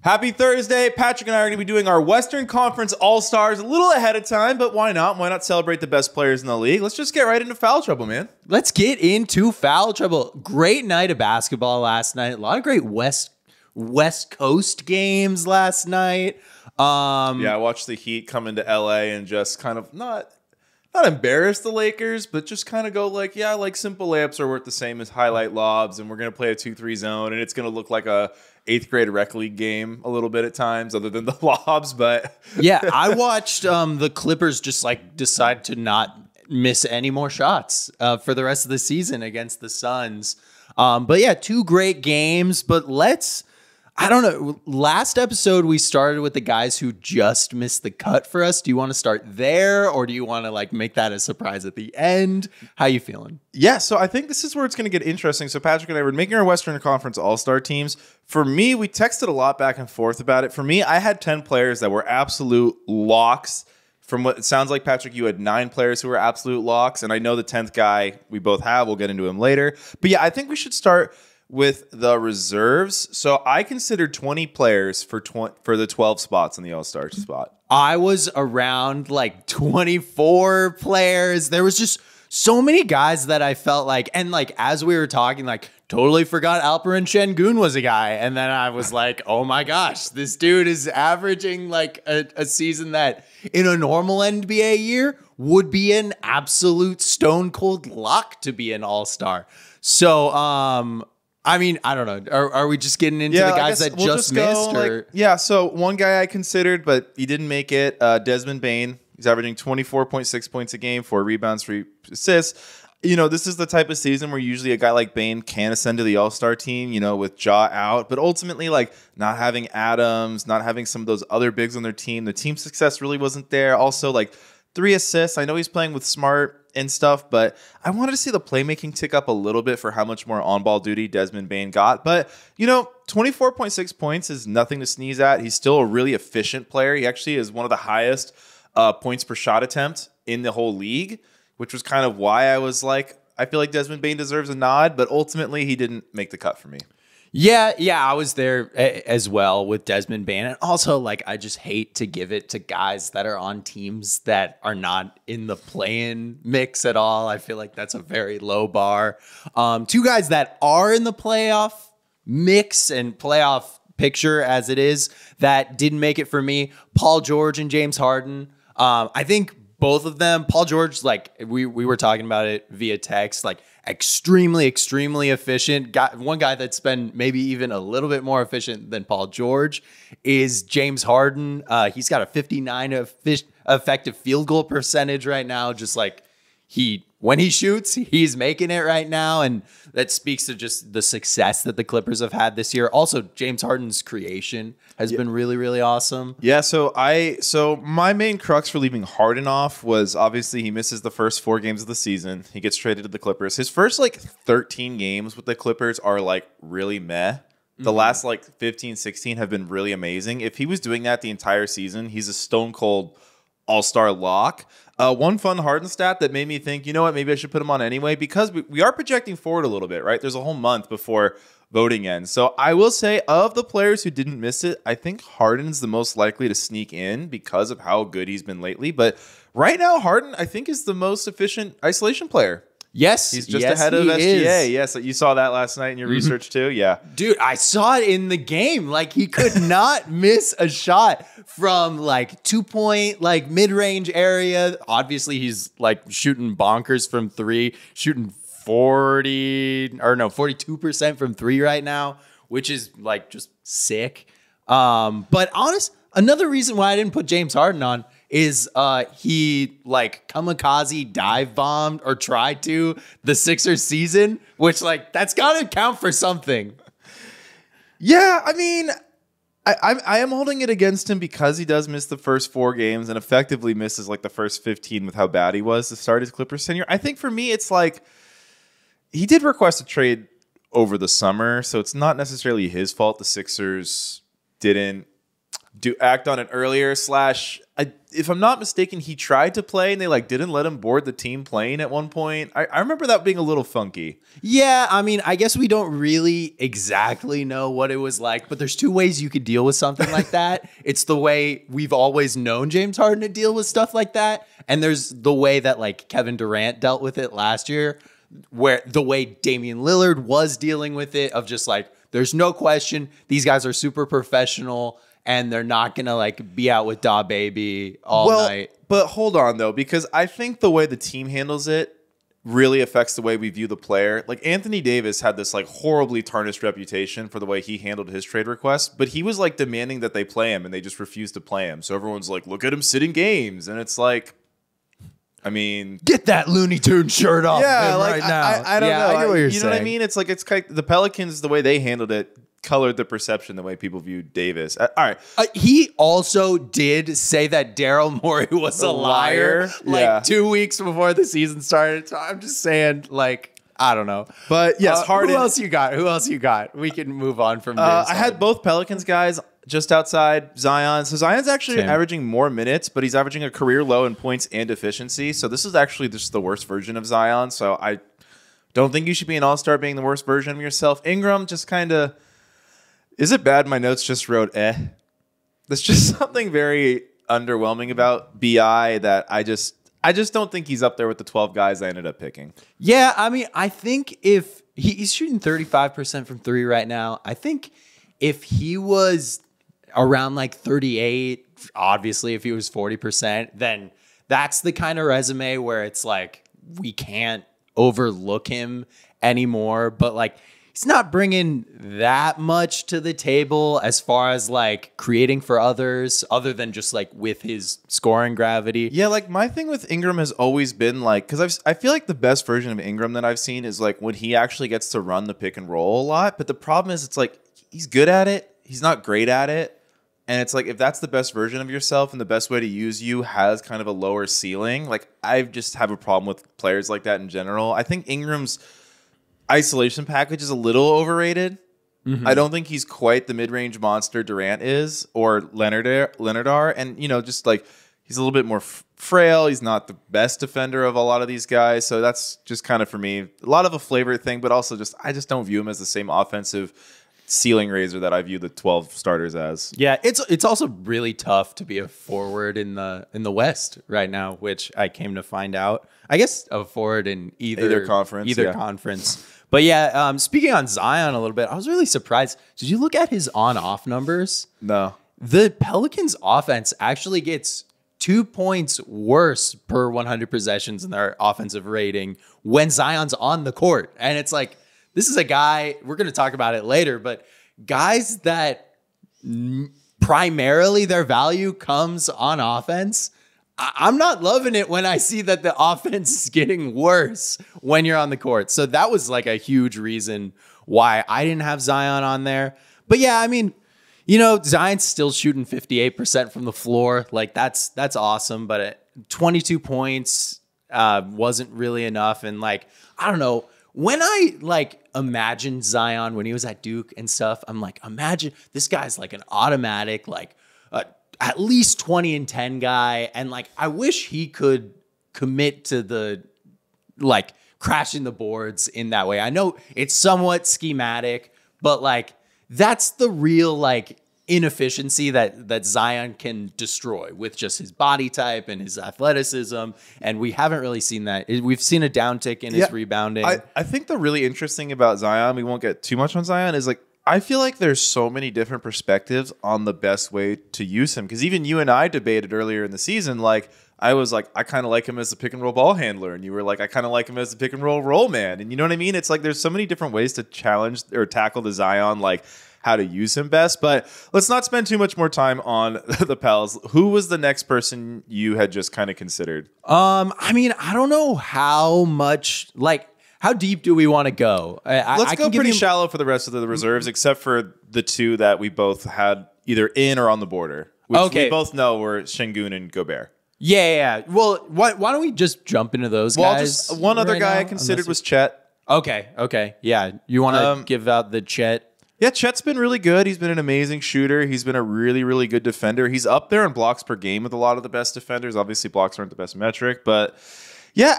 Happy Thursday. Patrick and I are going to be doing our Western Conference All-Stars a little ahead of time, but why not? Why not celebrate the best players in the league? Let's just get right into foul trouble, man. Let's get into foul trouble. Great night of basketball last night. A lot of great West Coast games last night. I watched the Heat come into LA and just kind of not embarrass the Lakers, but just kind of go like, simple layups are worth the same as highlight lobs, and we're going to play a 2-3 zone, and it's going to look like a 8th grade rec league game a little bit at times, other than the lobs. But yeah, I watched the Clippers just decide to not miss any more shots for the rest of the season against the Suns. But yeah, 2 great games. But I don't know. Last episode, we started with the guys who just missed the cut for us. Do you want to start there, or do you want to make that a surprise at the end? How you feeling? Yeah, so I think this is where it's going to get interesting. So Patrick and I were making our Western Conference All-Star teams. For me, we texted a lot back and forth about it. For me, I had 10 players that were absolute locks. From what it sounds like, Patrick, you had 9 players who were absolute locks. And I know the 10th guy we both have. We'll get into him later. But yeah, I think we should start with the reserves. So I considered 20 players for the 12 spots in the All-Star spot. I was around 24 players. There was just so many guys that I felt and as we were talking, totally forgot Alperen Şengün was a guy. And then I was like, oh my gosh, this dude is averaging a season that in a normal NBA year would be an absolute stone cold lock to be an All-Star. So, I don't know. Are we just getting into the guys that we'll just missed? So one guy I considered, but he didn't make it, Desmond Bane. He's averaging 24.6 points a game, 4 rebounds, 3 assists. This is the type of season where usually a guy like Bane can ascend to the All-Star team, with Ja out. But ultimately, not having Adams, not having some of those other bigs on their team, the team success really wasn't there. Also, 3 assists. I know he's playing with Smart and stuff, but I wanted to see the playmaking tick up a little bit for how much more on-ball duty Desmond Bane got. But, 24.6 points is nothing to sneeze at. He's still a really efficient player. He actually is one of the highest points per shot attempt in the whole league, which was kind of why I was I feel like Desmond Bane deserves a nod, but ultimately he didn't make the cut for me. Yeah, I was there as well with Desmond Bane. And also, I just hate to give it to guys that are on teams that are not in the play-in mix at all. I feel like that's a very low bar. 2 guys that are in the playoff mix and playoff picture as it is that didn't make it for me, Paul George and James Harden. I think both of them, Paul George, we were talking about it via text, extremely, extremely efficient. One guy that's been maybe even a little bit more efficient than Paul George is James Harden. He's got a 59 effective field goal percentage right now. Just when he shoots, he's making it right now. And that speaks to just the success that the Clippers have had this year. Also, James Harden's creation has been really, really awesome. Yeah, so my main crux for leaving Harden off was obviously he misses the first 4 games of the season. He gets traded to the Clippers. His first 13 games with the Clippers are really meh. The last 15, 16 have been really amazing. If he was doing that the entire season, he's a stone cold all-star lock. One fun Harden stat that made me think, you know what, maybe I should put him on anyway, because we are projecting forward a little bit, right? There's a whole month before voting ends. So I will say, of the players who didn't miss it, I think Harden's the most likely to sneak in because of how good he's been lately. But right now, Harden, I think, is the most efficient isolation player. Yes, he's just ahead of SGA. Yes, you saw that last night in your research too. Yeah, dude, I saw it in the game. He could not miss a shot from 2-point mid-range area. Obviously, he's shooting bonkers from 3, shooting 42% from 3 right now, which is just sick. But another reason why I didn't put James Harden on is he kamikaze dive bombed or tried to the Sixers season, which that's got to count for something. Yeah, I am holding it against him because he does miss the first 4 games and effectively misses the first 15 with how bad he was to start his Clippers tenure. I think for me, it's he did request a trade over the summer, so it's not necessarily his fault the Sixers didn't act on it earlier. If I'm not mistaken, he tried to play and they like didn't let him board the team plane at one point. I remember that being a little funky. Yeah, I mean, I guess we don't really exactly know what it was like, but there's two ways you could deal with something like that. It's the way we've always known James Harden to deal with stuff like that, and there's the way that like Kevin Durant dealt with it last year, where the way Damian Lillard was dealing with it of just like, there's no question these guys are super professional and they're not going to like be out with Da Baby all night. But hold on though, because I think the way the team handles it really affects the way we view the player. Like Anthony Davis had this like horribly tarnished reputation for the way he handled his trade request, but he was like demanding that they play him and they just refused to play him. So everyone's like, look at him sitting games. And it's like, I mean, get that Looney Tune shirt off him like, right now. I don't know. I get what you're saying. You know what I mean? It's like the Pelicans, the way they handled it colored the perception the way people viewed Davis. All right. He also did say that Daryl Morey was a liar like 2 weeks before the season started. So I'm just saying, like, I don't know. But yes, Harden. Who else you got? We can move on from this. I had both Pelicans guys just outside Zion. So Zion's actually averaging more minutes, but he's averaging a career low in points and efficiency. So this is actually just the worst version of Zion. So I don't think you should be an all-star being the worst version of yourself. Ingram just kind of... Is it bad my notes just wrote There's just something very underwhelming about BI that I just don't think he's up there with the 12 guys I ended up picking. Yeah, I mean, I think if he's shooting 35% from three right now, I think if he was around like 38, obviously if he was 40%, then that's the kind of resume where it's like we can't overlook him anymore. But like, he's not bringing that much to the table as far as like creating for others other than just like with his scoring gravity. Yeah, like my thing with Ingram has always been like, because I feel like the best version of Ingram that I've seen is like when he actually gets to run the pick and roll a lot. But the problem is it's like he's good at it. He's not great at it. And it's like if that's the best version of yourself and the best way to use you has kind of a lower ceiling, like I just have a problem with players like that in general. I think Ingram's isolation package is a little overrated. Mm-hmm. I don't think he's quite the mid-range monster Durant is or Leonard are. And, you know, just like he's a little bit more frail. He's not the best defender of a lot of these guys. So that's just kind of, for me, a lot of a flavor thing, but also just I just don't view him as the same offensive ceiling raiser that I view the 12 starters as. Yeah, it's also really tough to be a forward in the West right now, which I came to find out. I guess a forward in either conference. But yeah, speaking on Zion a little bit, I was really surprised. Did you look at his on-off numbers? No. The Pelicans offense actually gets 2 points worse per 100 possessions in their offensive rating when Zion's on the court. And it's like, this is a guy, we're going to talk about it later, but guys that primarily their value comes on offense, I'm not loving it when I see that the offense is getting worse when you're on the court. So that was like a huge reason why I didn't have Zion on there. But yeah, I mean, you know, Zion's still shooting 58% from the floor. Like that's awesome. But at 22 points wasn't really enough. And like, I don't know. When I like imagine Zion when he was at Duke and stuff, I'm like, imagine this guy's like an automatic, like at least 20 and 10 guy. And like, I wish he could commit to the like crashing the boards in that way. I know it's somewhat schematic, but like that's the real like inefficiency that Zion can destroy with just his body type and his athleticism. And we haven't really seen that. We've seen a downtick in his rebounding. I think the really interesting about Zion, we won't get too much on Zion, is like, I feel like there's so many different perspectives on the best way to use him. Because even you and I debated earlier in the season, like, I was like, I kind of like him as a pick and roll ball handler. And you were like, I kind of like him as a pick and roll man. And you know what I mean? It's like, there's so many different ways to challenge or tackle the Zion, like how to use him best. But let's not spend too much more time on the Pels. Who was the next person you had just kind of considered? I mean, I don't know how much, like, how deep do we want to go? Let's go pretty shallow for the rest of the reserves, except for the two that we both had either in or on the border, which we both know were Şengün and Gobert. Yeah. Well, why don't we just jump into those guys? One other guy I considered was Chet. Okay. Yeah. You want to give out the Chet? Yeah, Chet's been really good. He's been an amazing shooter. He's been a really, really good defender. He's up there in blocks per game with a lot of the best defenders. Obviously, blocks aren't the best metric, but yeah,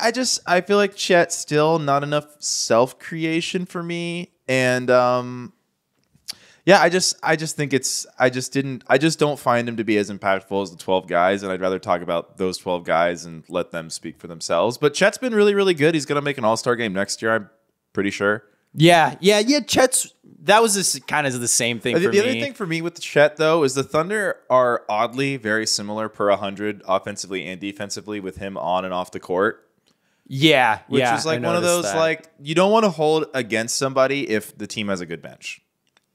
I feel like Chet's still not enough self-creation for me. And yeah, I just don't find him to be as impactful as the 12 guys, and I'd rather talk about those 12 guys and let them speak for themselves. But Chet's been really, really good. He's going to make an All-Star game next year, I'm pretty sure. Yeah. Chet's that was kind of the same thing for me. The other thing for me with Chet, though, is the Thunder are oddly very similar per 100 offensively and defensively with him on and off the court. Yeah, which is like one of those like you don't want to hold against somebody if the team has a good bench.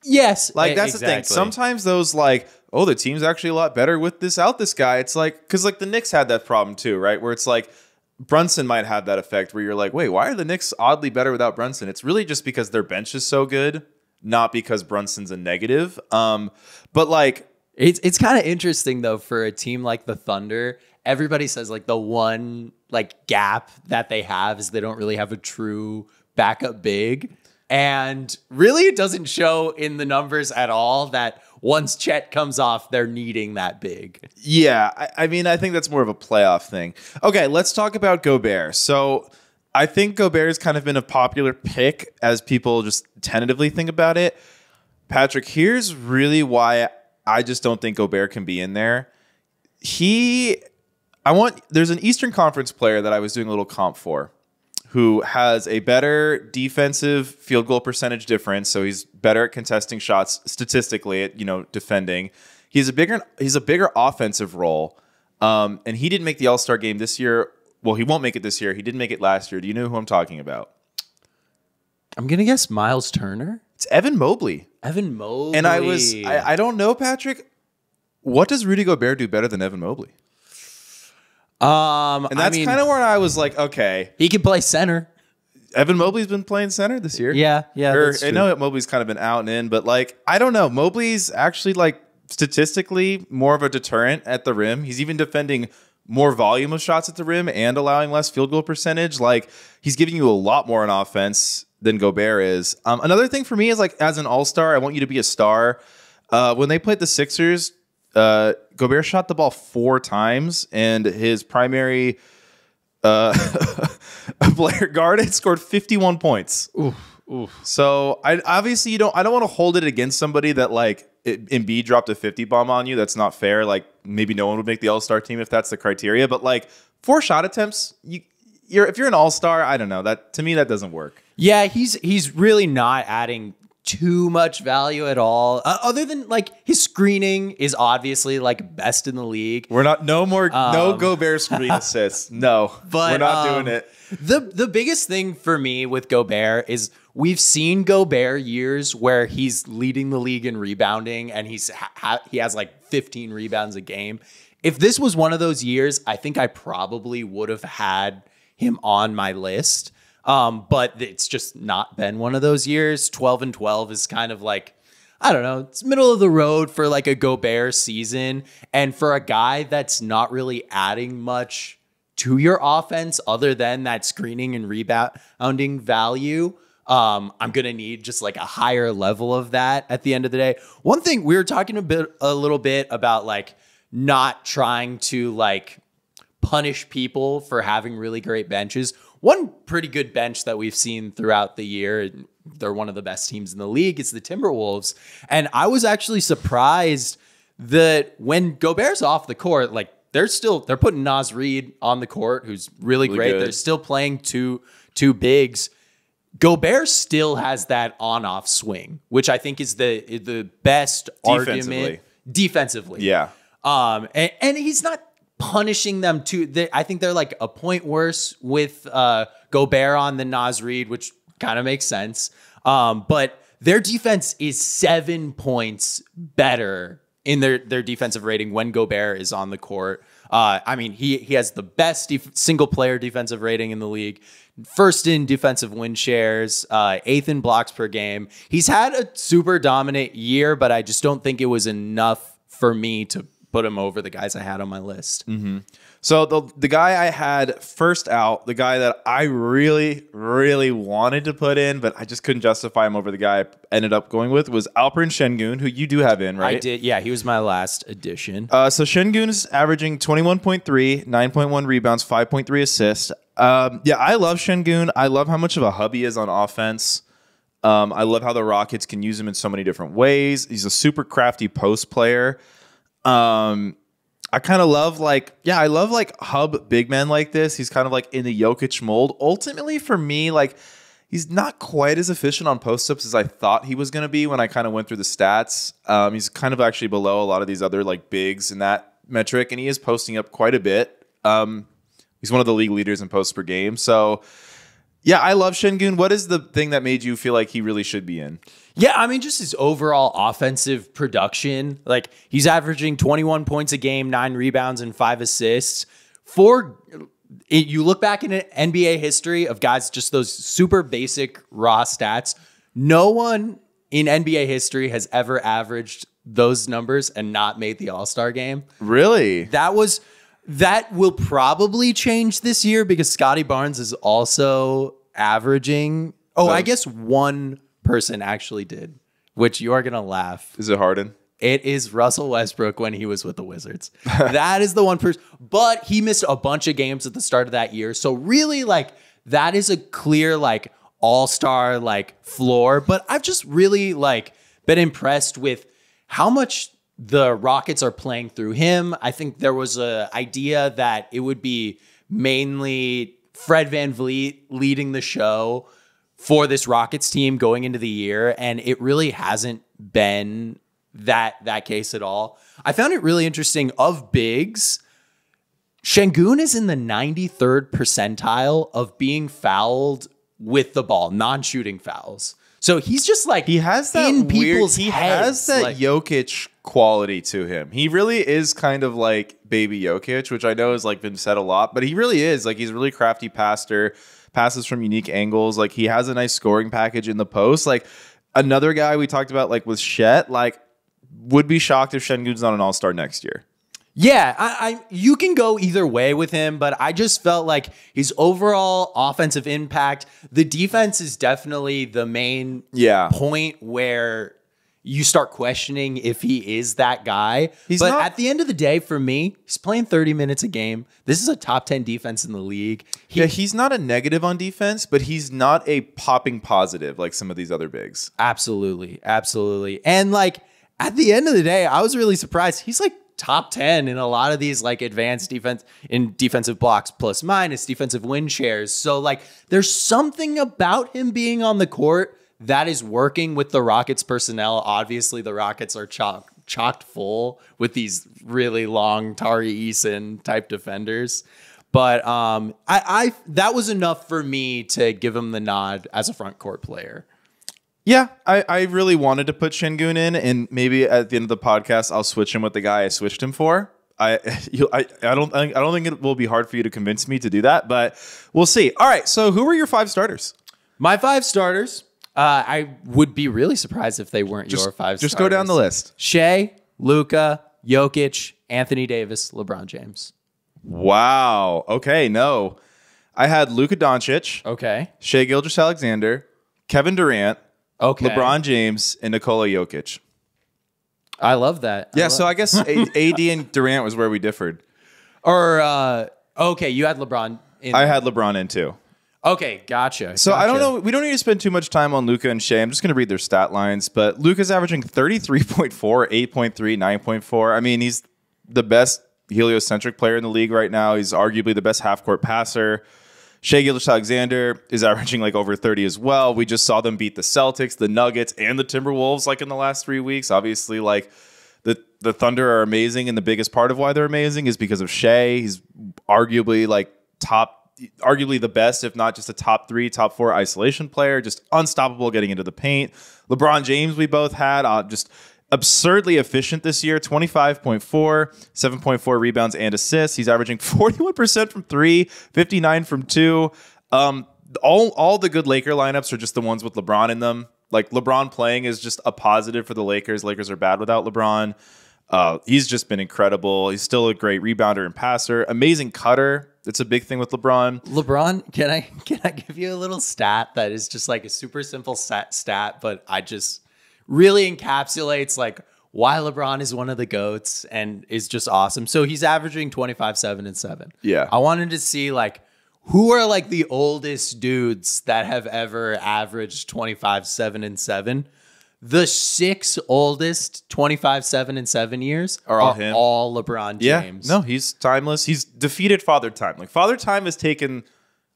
Yes, like that's the thing. Sometimes those like, oh, the team's actually a lot better with this guy. It's like because like the Knicks had that problem too, right? Where it's like Brunson might have that effect where you're like, wait, why are the Knicks oddly better without Brunson? It's really just because their bench is so good, not because Brunson's a negative. But like it's kind of interesting though for a team like the Thunder. Everybody says like the one like gap that they have is they don't really have a true backup big. And really it doesn't show in the numbers at all that once Chet comes off, they're needing that big. Yeah, I mean, I think that's more of a playoff thing. Okay, let's talk about Gobert. So I think Gobert has kind of been a popular pick as people just tentatively think about it. Patrick, here's really why I just don't think Gobert can be in there. There's an Eastern Conference player that I was doing a little comp for who has a better defensive field goal percentage difference. So he's better at contesting shots statistically at, defending. He's a bigger offensive role. And he didn't make the All-Star game this year. Well, he won't make it this year. He didn't make it last year. Do you know who I'm talking about? I'm going to guess Miles Turner. It's Evan Mobley. Evan Mobley. And I don't know, Patrick. What does Rudy Gobert do better than Evan Mobley? And that's kind of where I was like, okay, he can play center. Evan Mobley's been playing center this year. Yeah. I know that Mobley's kind of been out and in, but like, I don't know. Mobley's actually like statistically more of a deterrent at the rim. He's even defending more volume of shots at the rim and allowing less field goal percentage. Like he's giving you a lot more on offense than Gobert is. Another thing for me is like, as an all-star, I want you to be a star. When they played the Sixers, Gobert shot the ball 4 times, and his primary player guard scored 51 points. Oof. So I don't want to hold it against somebody that like Embiid dropped a 50 bomb on you. That's not fair. Like maybe no one would make the All-Star team if that's the criteria. But like 4 shot attempts, if you're an All-Star, I don't know. That to me that doesn't work. Yeah, he's really not adding too much value at all, other than like his screening is obviously like best in the league. No Gobert screen assists. No, but we're not doing it. The biggest thing for me with Gobert is we've seen Gobert years where he's leading the league in rebounding and he has like 15 rebounds a game. If this was one of those years, I think I probably would have had him on my list. But it's just not been one of those years. 12-12 is kind of like, I don't know, it's middle of the road for like a Gobert season. And for a guy that's not really adding much to your offense other than that screening and rebounding value, I'm going to need just like a higher level of that at the end of the day. One thing we were talking a little bit about like not trying to like punish people for having really great benches. One pretty good bench that we've seen throughout the year, they're one of the best teams in the league, is the Timberwolves. And I was actually surprised that when Gobert's off the court, like they're putting Naz Reid on the court, who's really great. Good. They're still playing two bigs. Gobert still has that on-off swing, which I think is the best argument defensively. Yeah. And he's not punishing them too. I think they're like a point worse with Gobert on than Naz Reid, which kind of makes sense. But their defense is 7 points better in their defensive rating when Gobert is on the court. I mean, he has the best single player defensive rating in the league. First in defensive win shares, 8th in blocks per game. He's had a super dominant year, but I just don't think it was enough for me to put him over the guys I had on my list. So the guy I had first out, the guy that I really, really wanted to put in, but I just couldn't justify him over the guy I ended up going with, was Alperen Şengün, who you do have in, right? I did. Yeah, he was my last addition. So Şengün is averaging 21.3, 9.1 rebounds, 5.3 assists. Yeah, I love Şengün. I love how much of a hub he is on offense. I love how the Rockets can use him in so many different ways. He's a super crafty post player. I kind of love I love hub big men like this. He's kind of like in the Jokic mold. Ultimately, for me, he's not quite as efficient on post-ups as I thought he was going to be when I kind of went through the stats. He's kind of actually below a lot of these other bigs in that metric, and he is posting up quite a bit. He's one of the league leaders in posts per game. So, yeah, I love Şengün. What is the thing that made you feel like he really should be in? Yeah, I mean, just his overall offensive production. He's averaging 21 points a game, 9 rebounds, and 5 assists. You look back in NBA history of guys, just those super basic raw stats. No one in NBA history has ever averaged those numbers and not made the All-Star game. Really? That will probably change this year because Scotty Barnes is also averaging. I guess one person actually did, which you are going to laugh. Is it Harden? It is Russell Westbrook when he was with the Wizards. That is the one person. But he missed a bunch of games at the start of that year. So really, that is a clear, all-star, floor. But I've just really, been impressed with how much the Rockets are playing through him. I think there was an idea that it would be mainly Fred VanVleet leading the show for this Rockets team going into the year, and it really hasn't been that case at all. I found it really interesting. Of bigs, Şengün is in the 93rd percentile of being fouled with the ball, non-shooting fouls. So he's just he has that in people's he heads. has that Jokic quality to him. He really is kind of like baby Jokic, which I know has been said a lot, but he really is he's a really crafty passer, passes from unique angles. He has a nice scoring package in the post. Another guy we talked about with Shet, would be shocked if Şengün's not an all-star next year. Yeah, you can go either way with him, but I just felt his overall offensive impact, the defense is definitely the main point where you start questioning if he is that guy. At the end of the day, for me, he's playing 30 minutes a game. This is a top 10 defense in the league. He's not a negative on defense, but he's not a popping positive like some of these other bigs. Absolutely. Absolutely. And at the end of the day, I was really surprised. He's top 10 in a lot of these advanced defense in defensive blocks plus minus, defensive win shares. So there's something about him being on the court that is working with the Rockets personnel. Obviously, the Rockets are chocked full with these really long Tari Eason type defenders. But I that was enough for me to give him the nod as a front court player. Yeah, I really wanted to put Şengün in, and maybe at the end of the podcast, I'll switch him with the guy I switched him for. I don't think it will be hard for you to convince me to do that, but we'll see. All right, so who were your 5 starters? My 5 starters. I would be really surprised if they weren't your 5 starters. Just go down the list. Shea, Luka, Jokic, Anthony Davis, LeBron James. Wow. Okay, no. I had Luka Doncic. Okay. Shea Gilgeous-Alexander, Kevin Durant, okay, LeBron James, and Nikola Jokic. I love that. Yeah, so I guess AD and Durant was where we differed. Or, okay, you had LeBron in. I had LeBron in too. Okay, gotcha. So I don't know. We don't need to spend too much time on Luka and Shea. I'm just going to read their stat lines. But Luka's averaging 33.4, 8.3, 9.4. I mean, he's the best heliocentric player in the league right now. He's arguably the best half-court passer. Shea Gilgeous-Alexander is averaging over 30 as well. We just saw them beat the Celtics, the Nuggets, and the Timberwolves in the last 3 weeks. Obviously, the Thunder are amazing, and the biggest part of why they're amazing is because of Shea. He's arguably arguably the best, if not just a top 3, top 4 isolation player, just unstoppable getting into the paint. LeBron James, we both had just absurdly efficient this year, 25.4, 7.4 rebounds and assists. He's averaging 41% from 3, 59 from 2. All the good Laker lineups are just the ones with LeBron in them. LeBron playing is just a positive for the Lakers. Lakers are bad without LeBron. He's just been incredible. He's still a great rebounder and passer. Amazing cutter. It's a big thing with LeBron. LeBron, can I give you a little stat that is just like a super simple stat, but I just really encapsulates like why LeBron is one of the GOATs and is just awesome. So he's averaging 25, 7, and 7. Yeah. I wanted to see like who are like the oldest dudes that have ever averaged 25, 7, and 7. The 6 oldest 25, 7, and 7 years are all him. All LeBron James. Yeah, no, he's timeless. He's defeated Father Time. Like Father Time has taken.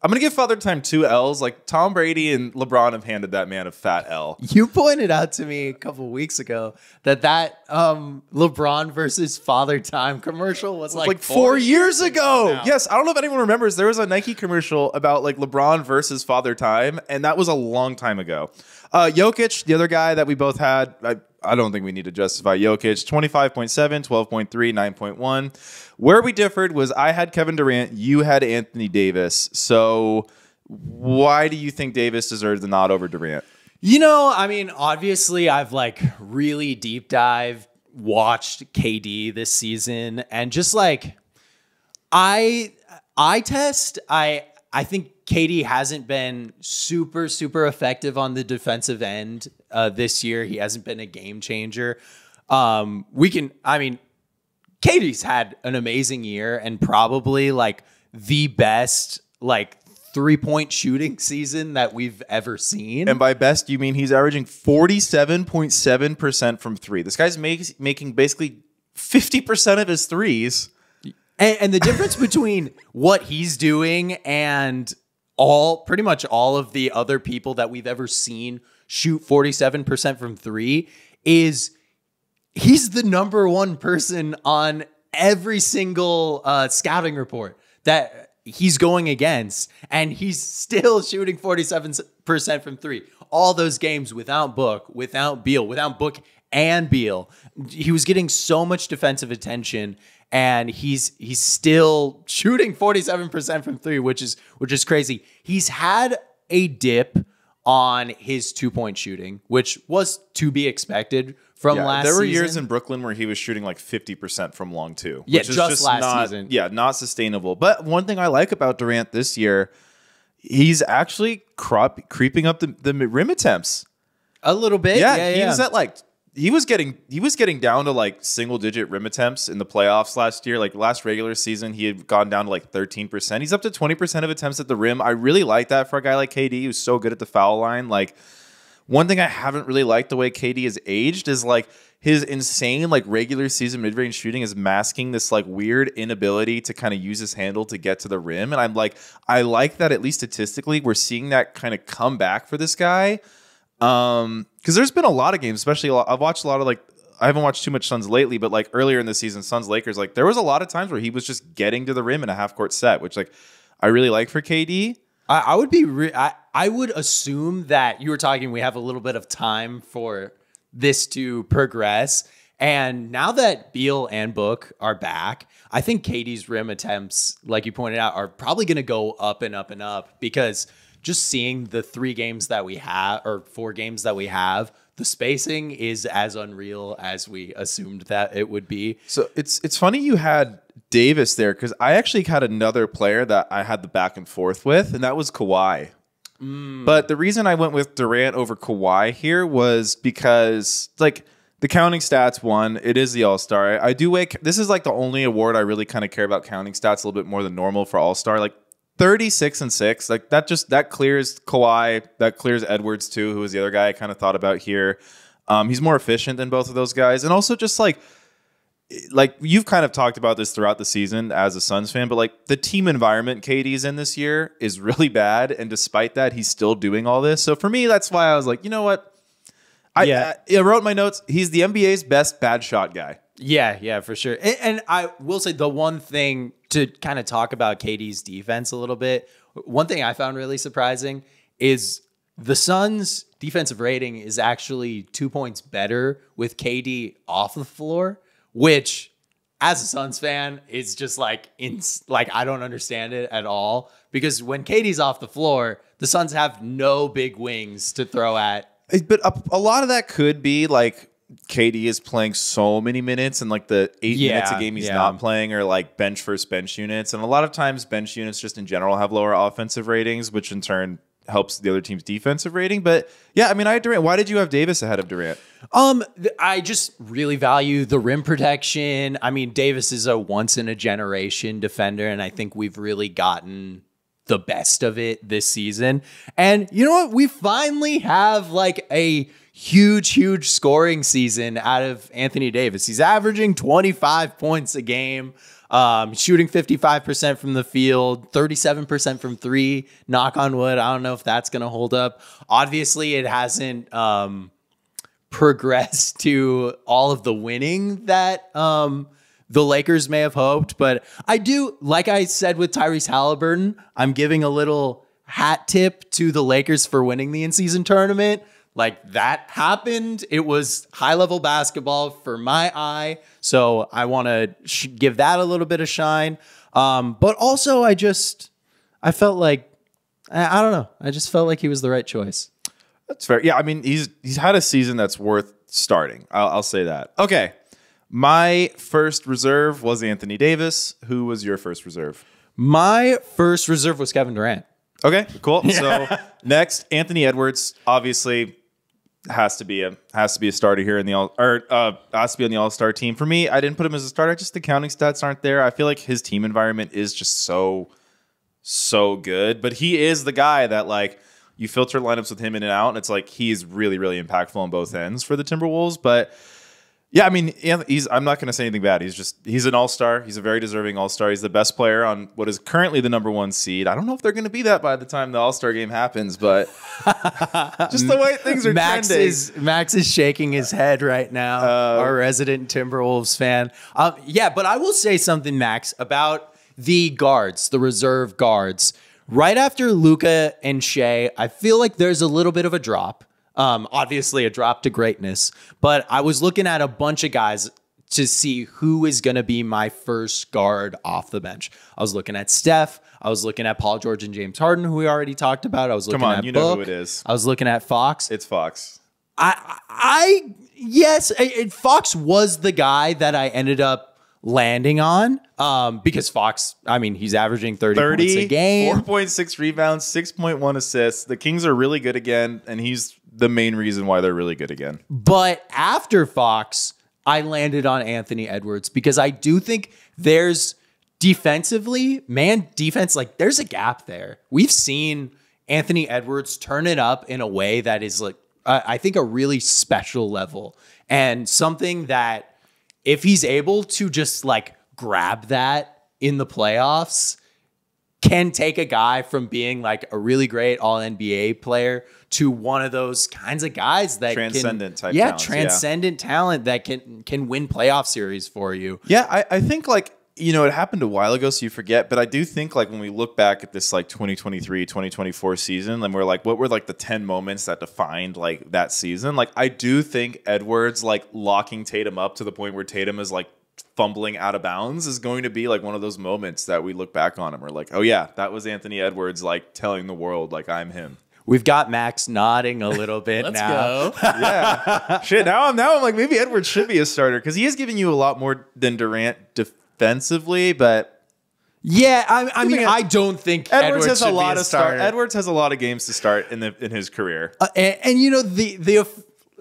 I'm gonna give Father Time 2 L's. Like Tom Brady and LeBron have handed that man a fat L. You pointed out to me a couple weeks ago that LeBron versus Father Time commercial was like 4 years ago. Now. Yes, I don't know if anyone remembers. There was a Nike commercial about like LeBron versus Father Time, and that was a long time ago. Jokic, the other guy that we both had, I don't think we need to justify Jokic. 25.7, 12.3, 9.1. Where we differed was I had Kevin Durant, you had Anthony Davis. So why do you think Davis deserves the nod over Durant? You know, I mean, obviously I've like really deep dive watched KD this season, and just like I think KD hasn't been super effective on the defensive end this year. He hasn't been a game changer. KD's had an amazing year and probably like the best like 3-point shooting season that we've ever seen. And by best, you mean he's averaging 47.7% from 3. This guy's making basically 50% of his threes. And the difference between what he's doing and pretty much all of the other people that we've ever seen shoot 47% from 3 is he's the number 1 person on every single scouting report that he's going against, and he's still shooting 47% from 3. All those games without Book, without Beal, without Book and Beal, he was getting so much defensive attention, and he's still shooting 47% from 3, which is crazy. He's had a dip on his 2-point shooting, which was to be expected from last season. There were years in Brooklyn where he was shooting like 50% from long 2. Yeah, which is just last season. Yeah, not sustainable. But one thing I like about Durant this year, he's actually creeping up the rim attempts. A little bit. Yeah. He was at like he was getting down to like single digit rim attempts in the playoffs last year. Like last regular season, he had gone down to like 13%. He's up to 20% of attempts at the rim. I really like that for a guy like KD who's so good at the foul line. Like one thing I haven't really liked the way KD has aged is like his insane like regular season mid-range shooting is masking this like weird inability to kind of use his handle to get to the rim. And I'm like, I like that at least statistically we're seeing that kind of come back for this guy. Because there's been a lot of games, especially I've watched a lot of like I haven't watched too much Suns lately, but like earlier in the season, Suns Lakers, like there was a lot of times where he was just getting to the rim in a half court set, which like I really like for KD. I would assume that you were talking. We have a little bit of time for this to progress, and now that Beal and Book are back, I think KD's rim attempts, like you pointed out, are probably going to go up and up and up because. Just seeing the 3 games that we have or 4 games that we have, the spacing is as unreal as we assumed that it would be. So it's funny you had Davis there because I actually had another player that I had the back and forth with, and that was Kawhi. But the reason I went with Durant over Kawhi here was because like the counting stats one, it is the All-Star. I do this is like the only award I really kind of care about counting stats a little bit more than normal for All-Star. Like 36-6, like that clears Kawhi, that clears Edwards too, who was the other guy I kind of thought about here. He's more efficient than both of those guys, and also just like you've kind of talked about this throughout the season as a Suns fan, but like the team environment KD's in this year is really bad, and despite that, he's still doing all this. So for me, that's why I was like, you know what? I wrote in my notes, he's the NBA's best bad shot guy. Yeah, for sure. And I will say the one thing to kind of talk about KD's defense a little bit, one thing I found really surprising is the Suns' defensive rating is actually 2 points better with KD off the floor, which as a Suns fan is just like I don't understand it at all because when KD's off the floor, the Suns have no big wings to throw at. But a lot of that could be like KD is playing so many minutes, and like the 8 minutes a game he's not playing are like bench versus bench units. And a lot of times bench units just in general have lower offensive ratings, which in turn helps the other team's defensive rating. But yeah, I mean, I had Durant. Why did you have Davis ahead of Durant? I just really value the rim protection. I mean, Davis is a once in a generation defender, and I think we've really gotten the best of it this season. And you know what? We finally have like a huge scoring season out of Anthony Davis. He's averaging 25 points a game. Shooting 55% from the field, 37% from three, knock on wood. I don't know if that's going to hold up. Obviously, it hasn't progressed to all of the winning that the Lakers may have hoped. But I do, like I said with Tyrese Halliburton, I'm giving a little hat tip to the Lakers for winning the in-season tournament. Like, that happened. It was high-level basketball for my eye. So I want to give that a little bit of shine. But also, I felt like, I don't know. I just felt like he was the right choice. That's fair. Yeah, I mean, he's had a season that's worth starting. I'll say that. Okay. My first reserve was Anthony Davis. Who was your first reserve? My first reserve was Kevin Durant. Okay, cool. Yeah. So next, Anthony Edwards, obviously has to be a starter here in the has to be on the All-Star team. For me, I didn't put him as a starter. Just the counting stats aren't there. I feel like his team environment is just so good. But he is the guy that, like, you filter lineups with him in and out, and it's like he's really impactful on both ends for the Timberwolves. But yeah, I mean, I'm not going to say anything bad. He's an all-star. He's a very deserving all-star. He's the best player on what is currently the #1 seed. I don't know if they're going to be that by the time the all-star game happens, but just the way things are trending. Max is shaking his head right now, our resident Timberwolves fan. Yeah, but I will say something, Max, about the guards, the reserve guards. Right after Luka and Shea, I feel like there's a little bit of a drop. Obviously a drop to greatness, but I was looking at a bunch of guys to see who is going to be my first guard off the bench. I was looking at Steph. I was looking at Paul George and James Harden, who we already talked about. I was looking at you Book. know who it is. I was looking at Fox. It's Fox. Yes, Fox was the guy that I ended up landing on because Fox, I mean, he's averaging 30 points a game. 4.6 rebounds, 6.1 assists. The Kings are really good again, and he's the main reason why they're really good again. But after Fox, I landed on Anthony Edwards because I do think there's defensively, defense, like there's a gap there. We've seen Anthony Edwards turn it up in a way that is like, I think a really special level and something that if he's able to just like grab that in the playoffs, can take a guy from being like a really great all-NBA player to one of those kinds of guys that transcendent talent that can win playoff series for you. Yeah, I think like, you know, it happened a while ago, so you forget, but I do think like when we look back at this like 2023, 2024 season, and we're like, what were like the 10 moments that defined like that season? Like, I do think Edwards like locking Tatum up to the point where Tatum is like fumbling out of bounds is going to be like one of those moments that we look back on and we're like, oh yeah, that was Anthony Edwards like telling the world like I'm him. We've got Max nodding a little bit Let's now. go. Yeah. Shit, now I'm like maybe Edwards should be a starter because he is giving you a lot more than Durant defensively, but yeah, I mean, I don't think Edwards has should a lot be of starter. Edwards has a lot of games to start in his career. And you know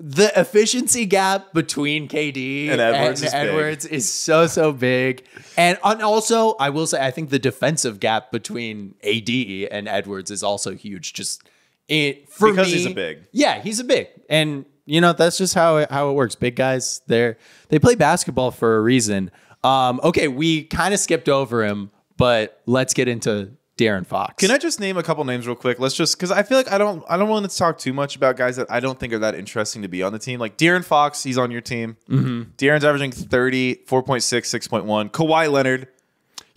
the efficiency gap between KD and Edwards is so big. And also, I will say, I think the defensive gap between AD and Edwards is also huge. Just because he's a big. Yeah, he's a big. And, you know, that's just how it works. Big guys, they play basketball for a reason. Okay, we kind of skipped over him, but let's get into De'Aaron Fox. Can I just name a couple names real quick? Let's just, because I feel like I don't want to talk too much about guys that I don't think are that interesting to be on the team. Like De'Aaron Fox, he's on your team. Mm-hmm. De'Aaron's averaging 30, 4.6, 6.1. Kawhi Leonard,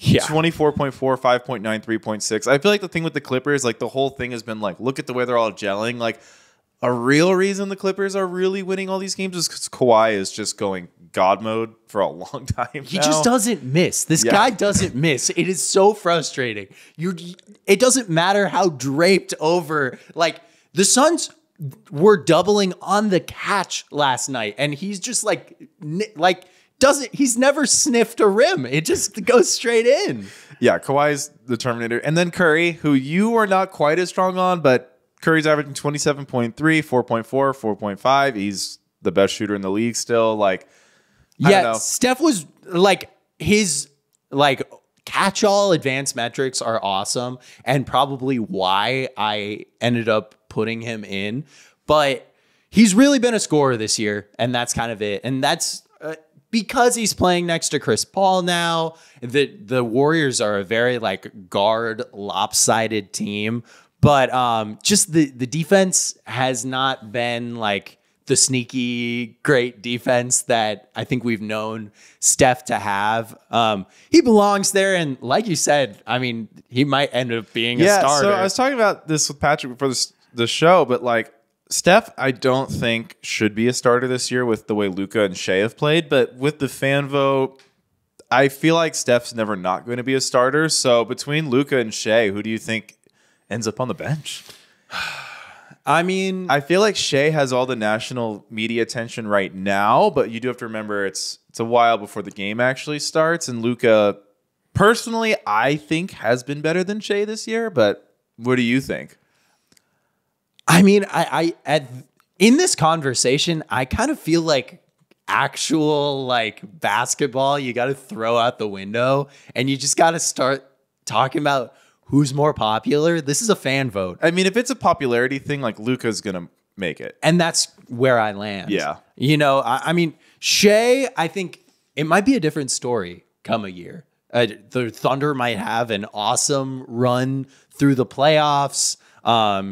24.4, 5.9, 3.6. I feel like the thing with the Clippers, like the whole thing has been like, look at the way they're all gelling. Like a real reason the Clippers are really winning all these games is because Kawhi is just going God mode for a long time. He just doesn't miss. This guy doesn't miss. It is so frustrating. It doesn't matter how draped over. Like the Suns were doubling on the catch last night, and he's just he's never sniffed a rim. It just goes straight in. Yeah, Kawhi's the Terminator. And then Curry, who you are not quite as strong on, but Curry's averaging 27.3, 4.4, 4.5. He's the best shooter in the league still. Like, I don't know. Steph was his catch-all advanced metrics are awesome and probably why I ended up putting him in. But he's really been a scorer this year, and that's kind of it. And that's because he's playing next to Chris Paul now. The Warriors are a very guard lopsided team, but just the defense has not been the sneaky great defense that I think we've known Steph to have. He belongs there, and like you said, I mean, he might end up being a starter. So I was talking about this with Patrick before the show, but Steph, I don't think should be a starter this year with the way Luka and Shea have played. But with the fan vote, I feel like Steph's never not going to be a starter. So between Luka and Shea, who do you think ends up on the bench? I mean, I feel like Shea has all the national media attention right now, but you do have to remember it's a while before the game actually starts. And Luka, personally, I think has been better than Shea this year. But what do you think? I mean, in this conversation, I kind of feel like actual basketball, you got to throw out the window and you just got to start talking about who's more popular. This is a fan vote. I mean, if it's a popularity thing, Luka's going to make it. And that's where I land. Yeah. I mean, Shea, I think it might be a different story come a year. The Thunder might have an awesome run through the playoffs.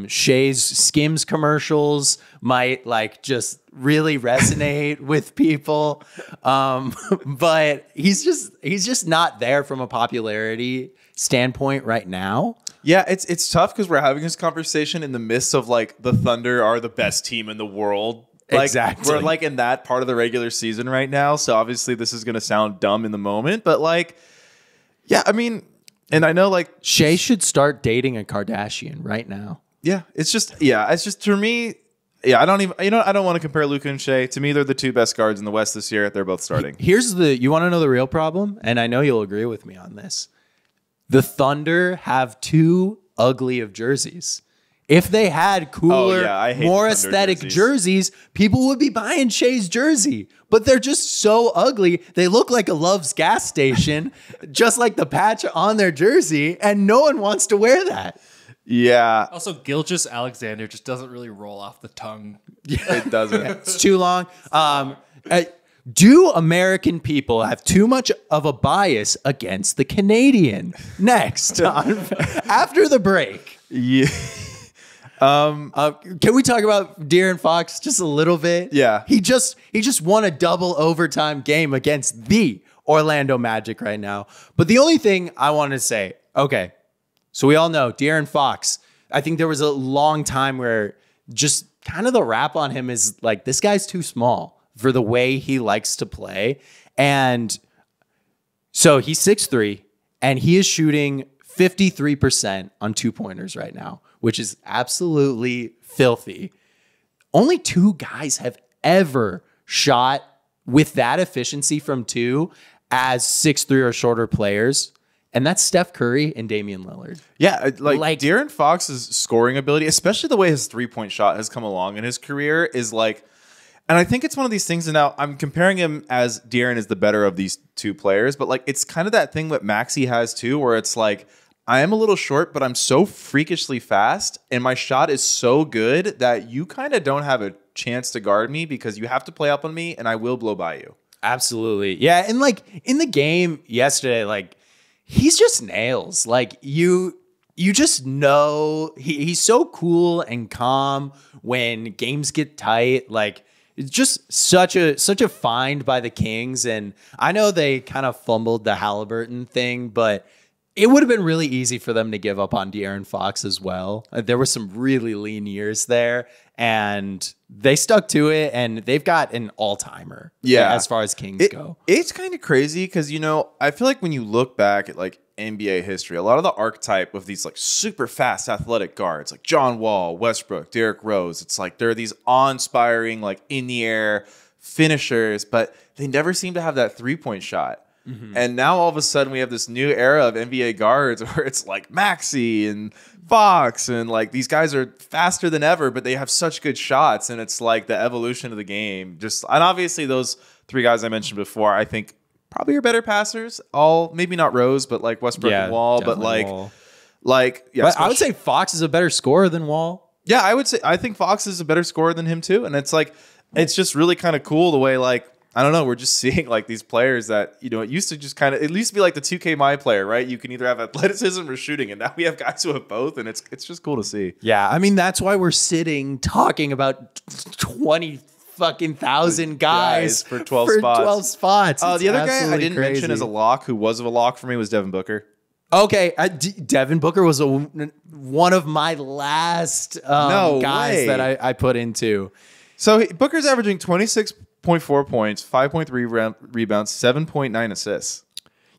Shea's Skims commercials might just really resonate with people. But he's just not there from a popularity standpoint right now. Yeah, it's tough because we're having this conversation in the midst of the Thunder are the best team in the world. Exactly. We're in that part of the regular season right now. So obviously this is going to sound dumb in the moment, but yeah, I mean, and I know Shea should start dating a Kardashian right now. Yeah, it's just for me. Yeah, I don't even, I don't want to compare Luka and Shea. To me, they're the two best guards in the West this year. They're both starting. You want to know the real problem? And I know you'll agree with me on this. The Thunder have too ugly of jerseys. If they had cooler, more aesthetic jerseys, people would be buying Shea's jersey. But they're just so ugly. They look like a Love's gas station, just like the patch on their jersey, and no one wants to wear that. Yeah. Also, Gilgeous-Alexander just doesn't really roll off the tongue. It doesn't. It's too long. Do American people have too much of a bias against the Canadian? Next, after the break. Yeah. Can we talk about De'Aaron Fox just a little bit? Yeah. He just won a double overtime game against the Orlando Magic right now. But the only thing I want to say, okay, so we all know De'Aaron Fox. I think there was a long time where just kind of the rap on him is this guy's too small for the way he likes to play. And so he's 6'3", and he is shooting 53% on 2-pointers right now, which is absolutely filthy. Only 2 guys have ever shot with that efficiency from 2 as 6'3" or shorter players. And that's Steph Curry and Damian Lillard. Yeah, De'Aaron Fox's scoring ability, especially the way his 3-point shot has come along in his career, is and I think it's one of these things, and now I'm comparing him as De'Aaron is the better of these 2 players, but it's kind of that thing that Maxey has too, where it's I am a little short, but I'm so freakishly fast, and my shot is so good that you kind of don't have a chance to guard me because you have to play up on me, and I will blow by you. Absolutely. Yeah, and in the game yesterday, he's just nails. You just know he's so cool and calm when games get tight. It's just such a find by the Kings. And I know they kind of fumbled the Halliburton thing, but it would have been really easy for them to give up on De'Aaron Fox as well. There were some really lean years there, and they stuck to it, and they've got an all-timer as far as Kings go. It's kind of crazy because, I feel like when you look back at like NBA history, a lot of the archetype of these like super fast athletic guards like John Wall, Westbrook, Derrick Rose, it's like they're these awe-inspiring, like in the air finishers, but they never seem to have that three-point shot. Mm-hmm. And now all of a sudden we have this new era of NBA guards where it's like Maxey and Fox and like these guys are faster than ever, but they have such good shots. And it's like the evolution of the game. And obviously those three guys I mentioned before, I think probably are better passers. Maybe not Rose, but like Westbrook and Wall. But Wall. But I would say Fox is a better scorer than Wall. Yeah, I think Fox is a better scorer than him too. And it's like, it's just really kind of cool the way like, I don't know. We're just seeing like these players that, it used to just kind of, it used to be like the 2K My player, right? You can either have athleticism or shooting. And now we have guys who have both. And it's just cool to see. Yeah. I mean, that's why we're sitting talking about 20 fucking thousand guys for 12 spots. 12 spots. The other guy I didn't mention as a lock who was a lock for me was Devin Booker. Okay. Devin Booker was one of my last guys that I put into. So Booker's averaging 26.4 points, 5.3 rebounds, 7.9 assists.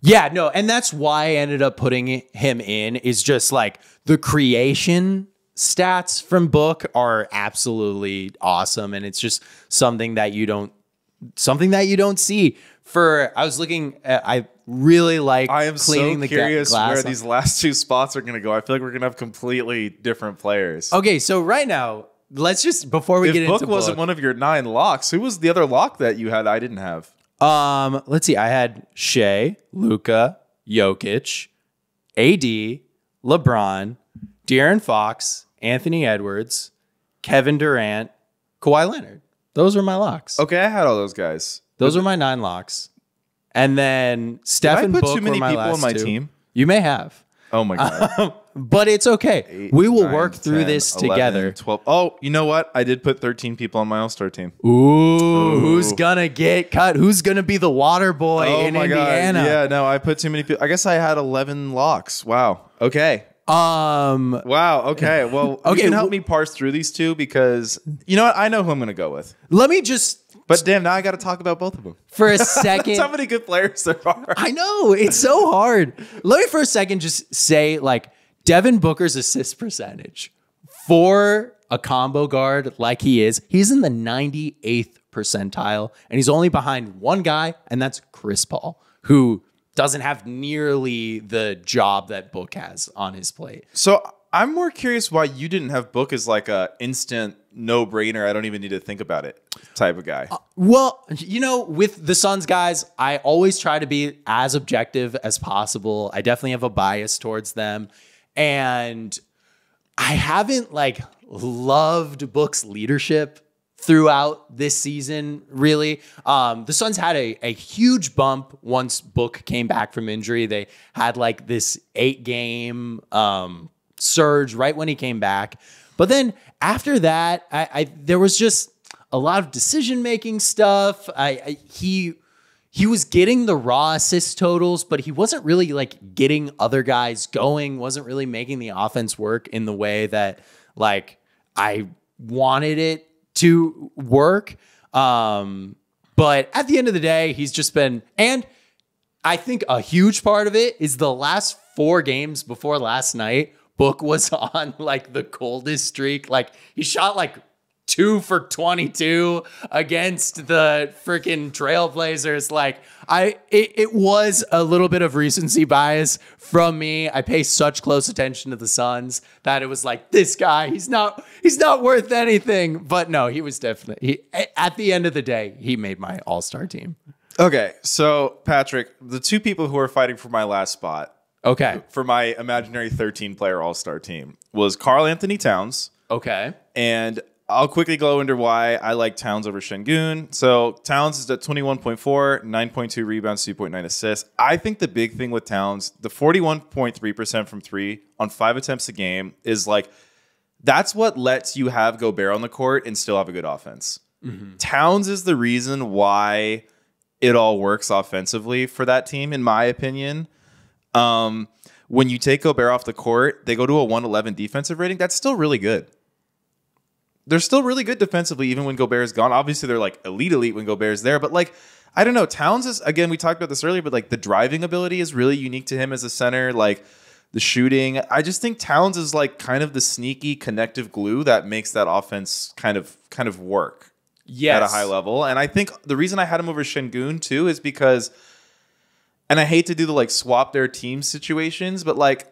Yeah, no, and that's why I ended up putting him in, is just like the creation stats from Book are absolutely awesome, and it's just something that you don't see. I was looking at, I really like I am cleaning so the curious glass where these last two spots are going to go. I feel like we're going to have completely different players. Okay, so right now, let's just, before we get into Book wasn't one of your 9 locks, who was the other lock that you had I didn't have? Let's see. I had Shea, Luka, Jokic, AD, LeBron, De'Aaron Fox, Anthony Edwards, Kevin Durant, Kawhi Leonard. Those were my locks. Okay, I had all those guys. Those were my 9 locks. And then Steph and Book were my last 2. Did I put too many people on my team? You may have. Oh my God. But it's okay. 8, we will 9, work through 10, this 11, together. 12. Oh, you know what? I did put 13 people on my All-Star team. Ooh, who's gonna get cut? Who's gonna be the water boy in Indiana? God. Yeah, no, I put too many people. I guess I had 11 locks. Wow. Okay. Wow. Okay. Well, you can help me parse through these two because you know what? I know who I'm gonna go with. Let me just. But damn, now I got to talk about both of them for a second. That's how many good players there are. I know, it's so hard. Let me for a second just say, like, Devin Booker's assist percentage for a combo guard like he is, he's in the 98th percentile, and he's only behind one guy, and that's Chris Paul, who doesn't have nearly the job that Book has on his plate. So I'm more curious why you didn't have Book as like a instant no-brainer, I don't even need to think about it type of guy. Well, with the Suns guys, I always try to be as objective as possible. I definitely have a bias towards them. And I haven't loved Book's leadership throughout this season, really. The Suns had a huge bump once Book came back from injury. They had this 8-game surge right when he came back. But then after that, there was just a lot of decision-making stuff. He was getting the raw assist totals, but he wasn't really getting other guys going, wasn't really making the offense work in the way that I wanted it to work. But at the end of the day, he's just been, and I think a huge part of it is the last 4 games before last night, Book was on the coldest streak. He shot 2 for 22 against the freaking Trailblazers. It was a little bit of recency bias from me. I pay such close attention to the Suns that it was this guy, he's not worth anything. But no, he was definitely, at the end of the day, he made my all-star team. Okay, so Patrick, the 2 people who are fighting for my last spot, okay, for my imaginary 13-player all-star team was Karl Anthony Towns. Okay. And I'll quickly go into why I like Towns over Şengün. So Towns is at 21.4, 9.2 rebounds, 2.9 assists. I think the big thing with Towns, the 41.3% from 3 on 5 attempts a game is that's what lets you have Gobert on the court and still have a good offense. Mm-hmm. Towns is the reason why it all works offensively for that team, in my opinion. when you take Gobert off the court, they go to a 111 defensive rating. That's still really good. They're still really good defensively, even when Gobert is gone. Obviously, they're like elite when Gobert is there. But like, I don't know. Towns is, again, we talked about this earlier, but like the driving ability is really unique to him as a center. Like the shooting, I just think Towns is like kind of the sneaky connective glue that makes that offense kind of work at a high level. And I think the reason I had him over Şengün too is because, and I hate to do the like swap their team situations, but like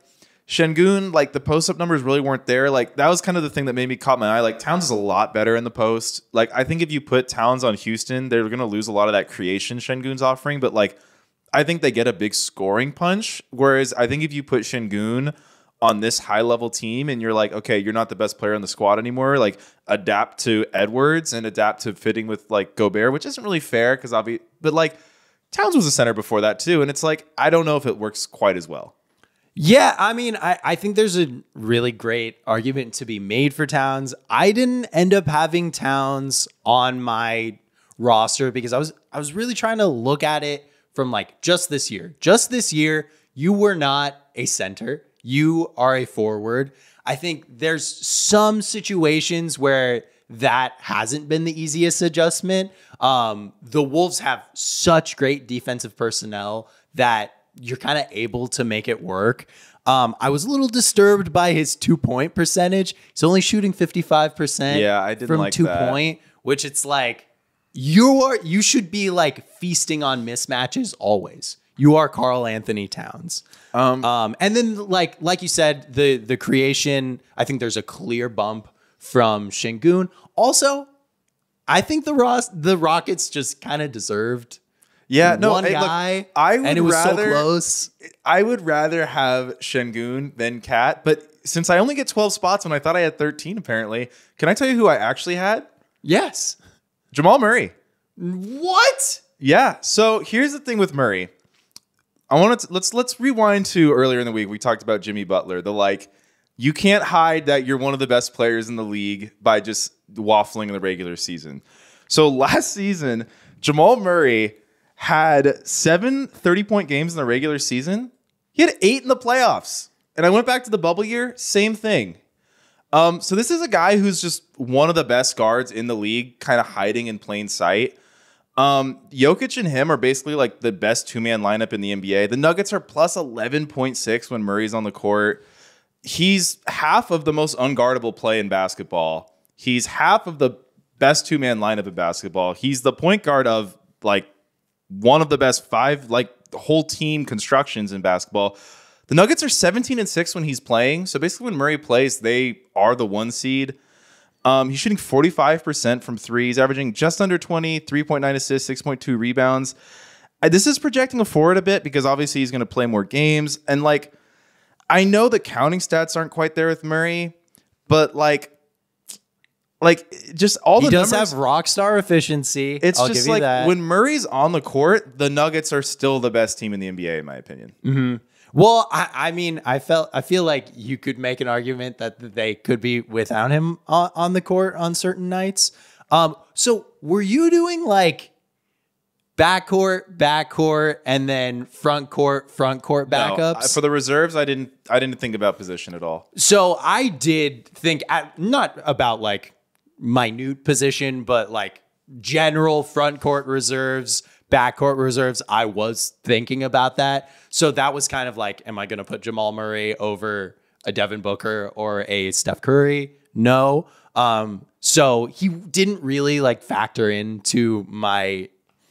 Şengün, like the post-up numbers really weren't there. Like that was kind of the thing that made me caught my eye. Like Towns is a lot better in the post. Like I think if you put Towns on Houston, they're going to lose a lot of that creation Şengün's offering. But like I think they get a big scoring punch. Whereas I think if you put Şengün on this high-level team and you're like, okay, you're not the best player on the squad anymore. Like adapt to Edwards and adapt to fitting with like Gobert, which isn't really fair because but like Towns was a center before that too. And it's like, I don't know if it works quite as well. Yeah, I mean, I think there's a really great argument to be made for Towns. I didn't end up having Towns on my roster because I was really trying to look at it from like just this year. Just this year, you were not a center. You are a forward. I think there's some situations where that hasn't been the easiest adjustment. The Wolves have such great defensive personnel that you're kind of able to make it work. I was a little disturbed by his 2-point percentage. He's only shooting 55%. Yeah, I didn't from like 2-point, which it's like you should be like feasting on mismatches always. You are Karl Anthony Towns. And then like you said, the creation, I think there's a clear bump from Şengün. Also, I think the Rockets just kind of deserved one guy, look, and it was so close. I would rather have Şengün than Cat, but since I only get 12 spots when I thought I had 13, apparently, can I tell you who I actually had? Yes. Jamal Murray. What? Yeah. So here's the thing with Murray. Let's rewind to earlier in the week. We talked about Jimmy Butler. You can't hide that you're one of the best players in the league by just waffling in the regular season. So last season, Jamal Murray had 7 30-point games in the regular season. He had 8 in the playoffs. And I went back to the bubble year, same thing. So this is a guy who's just one of the best guards in the league, kind of hiding in plain sight. Jokic and him are basically like the best two-man lineup in the NBA. The Nuggets are plus 11.6 when Murray's on the court. He's half of the most unguardable play in basketball. He's half of the best two-man lineup in basketball. He's the point guard of like one of the best 5 like whole team constructions in basketball. The Nuggets are 17-6 when he's playing. So basically when Murray plays, they are the 1 seed. He's shooting 45% from 3. He's averaging just under 20, 3.9 assists, 6.2 rebounds. This is projecting a forward a bit because obviously he's going to play more games. And like, I know the counting stats aren't quite there with Murray, but like just all the numbers. He does have rock star efficiency. It's I'll just give you like that. when Murray's on the court, the Nuggets are still the best team in the NBA, in my opinion. Mm-hmm. Well, I mean, I feel like you could make an argument that they could be without him on the court on certain nights. So were you doing like backcourt, and then front court backups? No, for the reserves, I didn't think about position at all. So I did think not about like minute position, but like general front court reserves, backcourt reserves. I was thinking about that. So that was kind of like, am I going to put Jamal Murray over a Devin Booker or a Steph Curry? No. So he didn't really like factor into my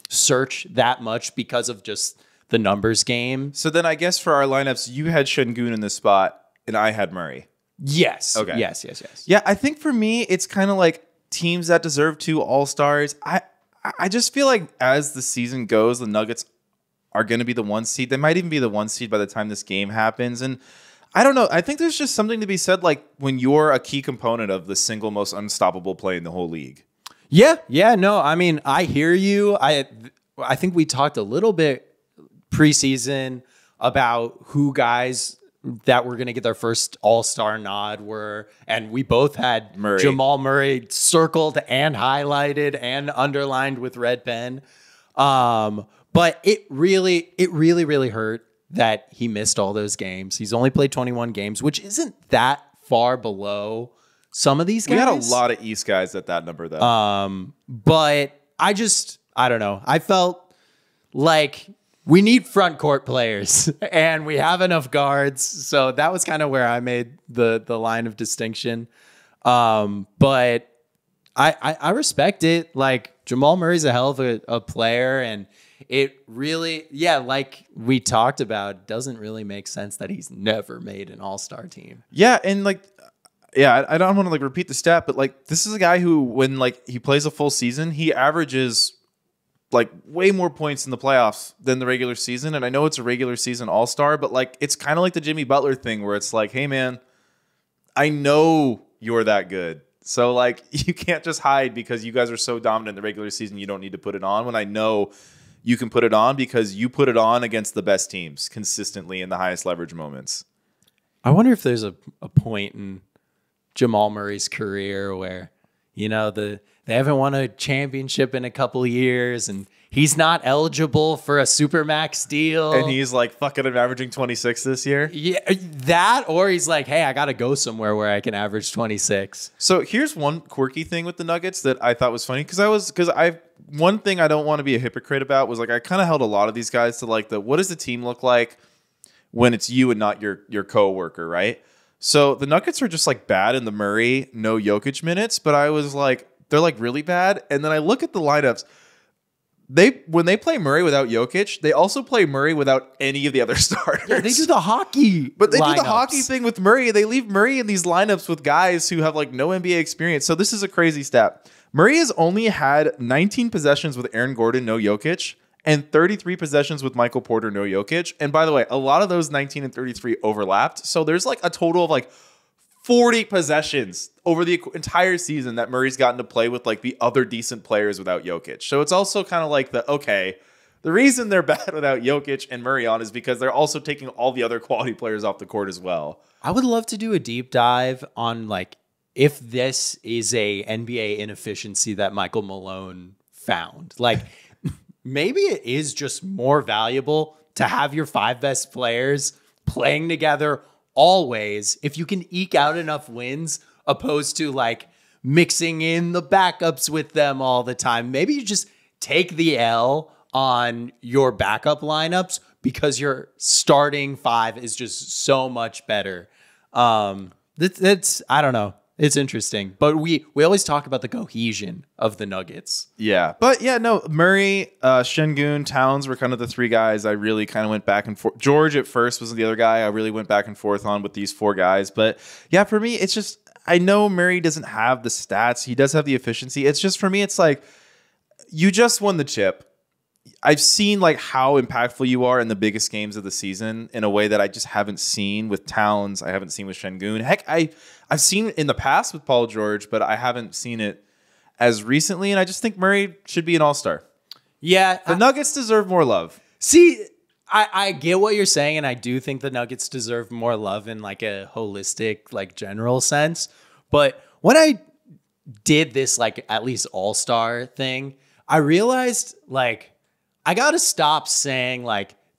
search that much because of just the numbers game. So then I guess for our lineups, you had Şengün in this spot and I had Murray. Yes. Okay. Yes. Yeah, I think for me, it's kind of like teams that deserve 2 All-Stars. I just feel like as the season goes, the Nuggets are going to be the 1 seed. They might even be the 1 seed by the time this game happens. And I don't know. I think there's just something to be said like when you're a key component of the single most unstoppable play in the whole league. Yeah. No, I mean, I hear you. I think we talked a little bit preseason about who guys that were going to get their first All-Star nod were, and we both had Jamal Murray circled and highlighted and underlined with red pen. But it really hurt that he missed all those games. He's only played 21 games, which isn't that far below some of these guys. We had a lot of East guys at that number, though. But I don't know. I felt like we need front court players and we have enough guards. So that was kind of where I made the line of distinction. But I respect it. Like, Jamal Murray's a hell of a player, and it really, like we talked about, doesn't really make sense that he's never made an all-star team. Yeah, and I don't want to repeat the stat, but this is a guy who, when he plays a full season, he averages way more points in the playoffs than the regular season. And I know it's a regular season all-star, but it's kind of like the Jimmy Butler thing where it's hey man, I know you're that good. So you can't just hide because you guys are so dominant in the regular season. You don't need to put it on, when I know you can put it on because you put it on against the best teams consistently in the highest leverage moments. I wonder if there's a point in Jamal Murray's career where, they haven't won a championship in a couple years and he's not eligible for a Supermax deal. And he's fucking I'm averaging 26 this year. Yeah, that, or he's hey, I got to go somewhere where I can average 26. So here's one quirky thing with the Nuggets that I thought was funny, one thing I don't want to be a hypocrite about was I kind of held a lot of these guys to what does the team look like when it's you and not your coworker, right? So the Nuggets are just bad in the Murray no Jokic minutes, but I was they're really bad. And then I look at the lineups. When they play Murray without Jokic, they also play Murray without any of the other starters. Yeah, they do the hockey, but they lineups. do the hockey thing with Murray. They leave Murray in these lineups with guys who have no NBA experience. So this is a crazy stat. Murray has only had 19 possessions with Aaron Gordon, no Jokic, and 33 possessions with Michael Porter, no Jokic. And by the way, a lot of those 19 and 33 overlapped. So there's a total of 40 possessions over the entire season that Murray's gotten to play with the other decent players without Jokic. So it's also kind of the reason they're bad without Jokic and Murray on is because they're also taking all the other quality players off the court as well. I would love to do a deep dive on if this is a NBA inefficiency that Michael Malone found. Maybe it is just more valuable to have your 5 best players playing together always if you can eke out enough wins, opposed to mixing in the backups with them all the time. Maybe you just take the L on your backup lineups because your starting 5 is just so much better. That's I don't know. It's interesting, but we always talk about the cohesion of the Nuggets. Yeah, but no, Murray, Şengün, Towns were kind of the 3 guys I really kind of went back and forth. George at first was the other guy I really went back and forth on with these 4 guys. But yeah, for me, it's just, I know Murray doesn't have the stats. He does have the efficiency. It's just, for me, it's you just won the chip. I've seen how impactful you are in the biggest games of the season in a way that I just haven't seen with Towns. I haven't seen with Şengün. Heck, I've seen it in the past with Paul George, but I haven't seen it as recently. And I just think Murray should be an all-star. Yeah. The Nuggets deserve more love. See, I get what you're saying, and I do think the Nuggets deserve more love in a holistic, general sense. But when I did this, at least all-star thing, I realized, I got to stop saying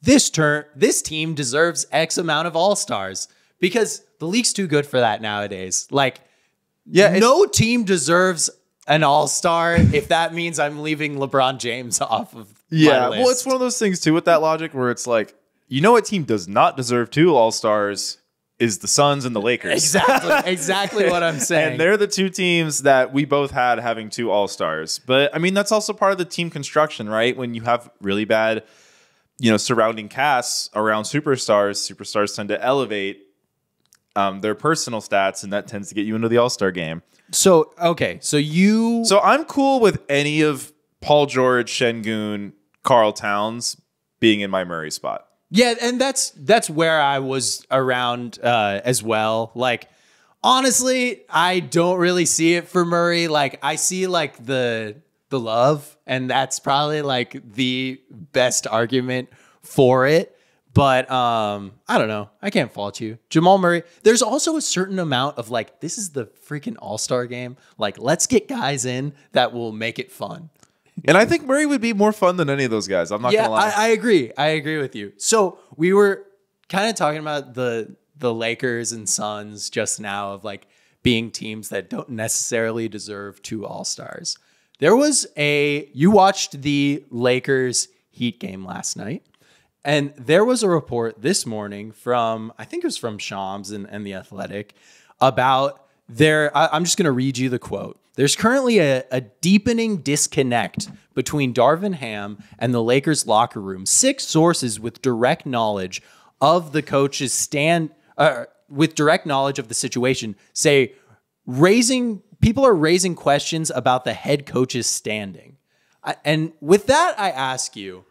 this team deserves X amount of all-stars, because the league's too good for that nowadays. No team deserves an all-star if that means I'm leaving LeBron James off of my list. Well, it's one of those things too with that logic where it's what team does not deserve 2 all-stars is the Suns and the Lakers. Exactly what I'm saying. And they're the 2 teams that we both had having 2 all-stars. But I mean, that's also part of the team construction, right? When you have really bad, surrounding casts around superstars tend to elevate their personal stats, and that tends to get you into the all-star game. So, okay. So I'm cool with any of Paul George, Şengün, Karl Towns being in my Murray spot. Yeah, and that's where I was around as well. Honestly, I don't really see it for Murray. I see the love, and that's probably the best argument for it. But I don't know. I can't fault you. Jamal Murray, there's also a certain amount of this is the freaking all-star game. Let's get guys in that will make it fun. And I think Murray would be more fun than any of those guys. I'm not gonna lie. I agree. I agree with you. So we were kind of talking about the Lakers and Suns just now of like being teams that don't necessarily deserve 2 All-Stars. There was you watched the Lakers Heat game last night, and there was a report this morning from, I think it was from Shams and The Athletic, about I'm just going to read you the quote. There's currently a deepening disconnect between Darvin Ham and the Lakers locker room. 6 sources with direct knowledge of the coach's with direct knowledge of the situation say people are raising questions about the head coach's standing. And with that, I ask you,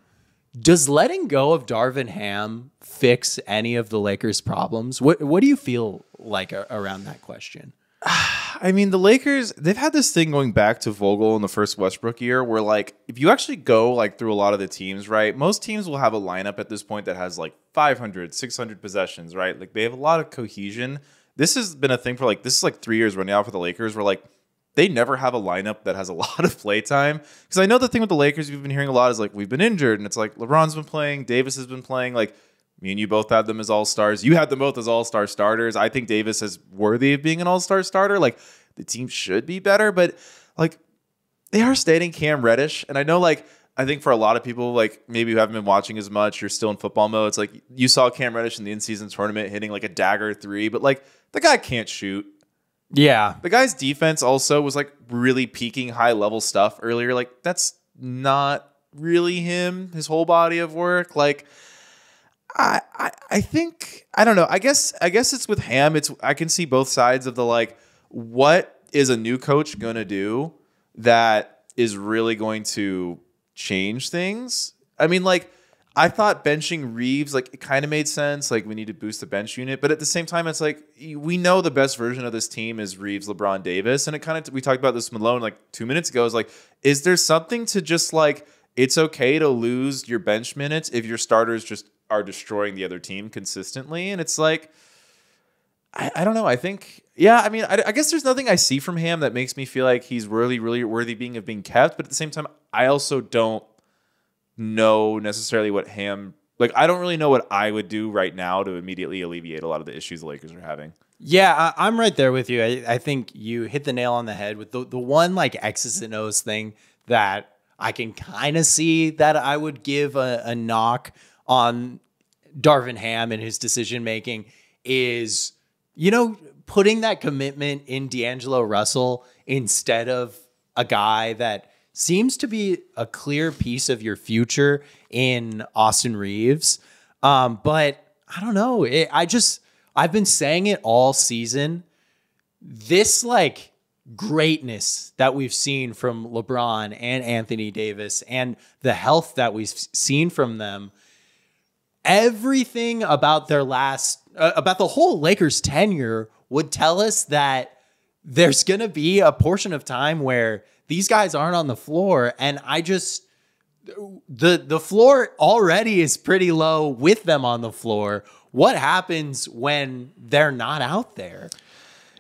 does letting go of Darvin Ham fix any of the Lakers' problems? What do you feel like around that question? I mean, the Lakers, they've had this thing going back to Vogel in the first Westbrook year where, like, if you actually go, like, through a lot of the teams, right, most teams will have a lineup at this point that has, like, 500, 600 possessions, right? Like, they have a lot of cohesion. This has been a thing for, like, this is, like, 3 years running out for the Lakers where, like, they never have a lineup that has a lot of play time. Because I know the thing with the Lakers we've been hearing a lot is, like, we've been injured, and it's like LeBron's been playing, Davis has been playing, like, me and you both had them as all-stars. You had them both as all-star starters. I think Davis is worthy of being an all-star starter. Like, the team should be better, but, like, they are stating Cam Reddish. And I know, like, I think for a lot of people, like, maybe who haven't been watching as much, you're still in football mode. It's like you saw Cam Reddish in the in-season tournament hitting, like, a dagger 3. But, like, the guy can't shoot. Yeah. The guy's defense also was, like, really peaking high-level stuff earlier. Like, that's not really him, his whole body of work. Like, I think, I don't know. I guess it's with Ham. I can see both sides of the, like, what is a new coach going to do that is really going to change things? I mean, like, I thought benching Reeves, like, it kind of made sense. Like, we need to boost the bench unit. But at the same time, it's like, we know the best version of this team is Reeves, LeBron, Davis. And it kind of, we talked about this with Malone, like, 2 minutes ago. Is like, is there something to just, like, it's okay to lose your bench minutes if your starters just are destroying the other team consistently? And it's like, I don't know. I think, yeah, I mean, I guess there's nothing I see from Ham that makes me feel like he's really, really worthy of being kept. But at the same time, I also don't know necessarily what Ham, like, I don't really know what I would do right now to immediately alleviate a lot of the issues the Lakers are having. Yeah, I'm right there with you. I think you hit the nail on the head with the one, like, X's and O's thing that I can kind of see that I would give a knock on Darvin Ham and his decision making is, you know, putting that commitment in D'Angelo Russell instead of a guy that seems to be a clear piece of your future in Austin Reeves. But I don't know. I've been saying it all season. This, like, greatness that we've seen from LeBron and Anthony Davis and the health that we've seen from them, everything about their about the whole Lakers tenure would tell us that there's going to be a portion of time where these guys aren't on the floor. And the floor already is pretty low with them on the floor. What happens when they're not out there?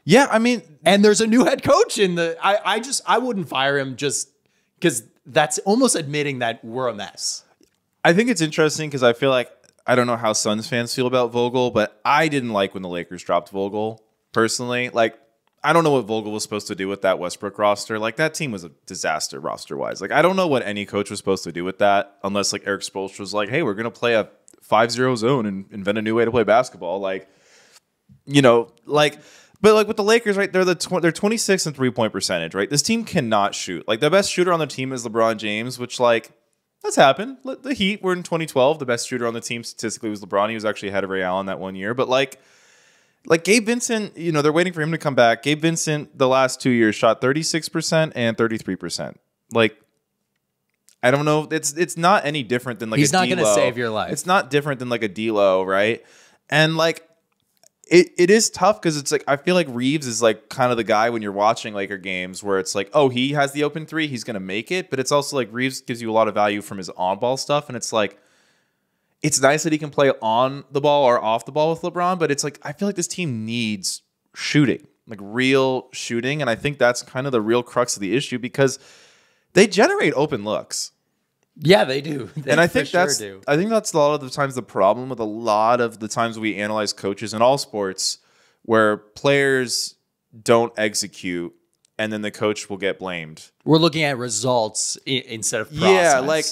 Yeah, I mean, and there's a new head coach in I wouldn't fire him just because that's almost admitting that we're a mess. I think it's interesting because I feel like, I don't know how Suns fans feel about Vogel, but I didn't like when the Lakers dropped Vogel personally. Like, I don't know what Vogel was supposed to do with that Westbrook roster. Like, that team was a disaster roster-wise. Like, I don't know what any coach was supposed to do with that unless, like, Eric Spoelstra was like, hey, we're going to play a 5-0 zone and invent a new way to play basketball. Like, you know, like, but, like, with the Lakers, right, they're 26th in three-point percentage, right? This team cannot shoot. Like, the best shooter on the team is LeBron James, which, like, that's happened. The Heat were in 2012. The best shooter on the team statistically was LeBron. He was actually ahead of Ray Allen that one year. But, like Gabe Vincent, you know, they're waiting for him to come back. Gabe Vincent, the last 2 years, shot 36% and 33%. Like, I don't know. It's not any different than, like, he's a not going to D-Lo. save your life. It's not different than, like, a D-Lo, right? And, like, it is tough because it's like, I feel like Reeves is, like, kind of the guy when you're watching Laker games where it's like, oh, he has the open three, he's going to make it. But it's also like Reeves gives you a lot of value from his on-ball stuff. And it's like, it's nice that he can play on the ball or off the ball with LeBron. But it's like, I feel like this team needs shooting, like real shooting. And I think that's kind of the real crux of the issue because they generate open looks. Yeah, they do. They And I think sure that's do. I think that's a lot of the times the problem with a lot of the times we analyze coaches in all sports where players don't execute and then the coach will get blamed. We're looking at results instead of process. Yeah, like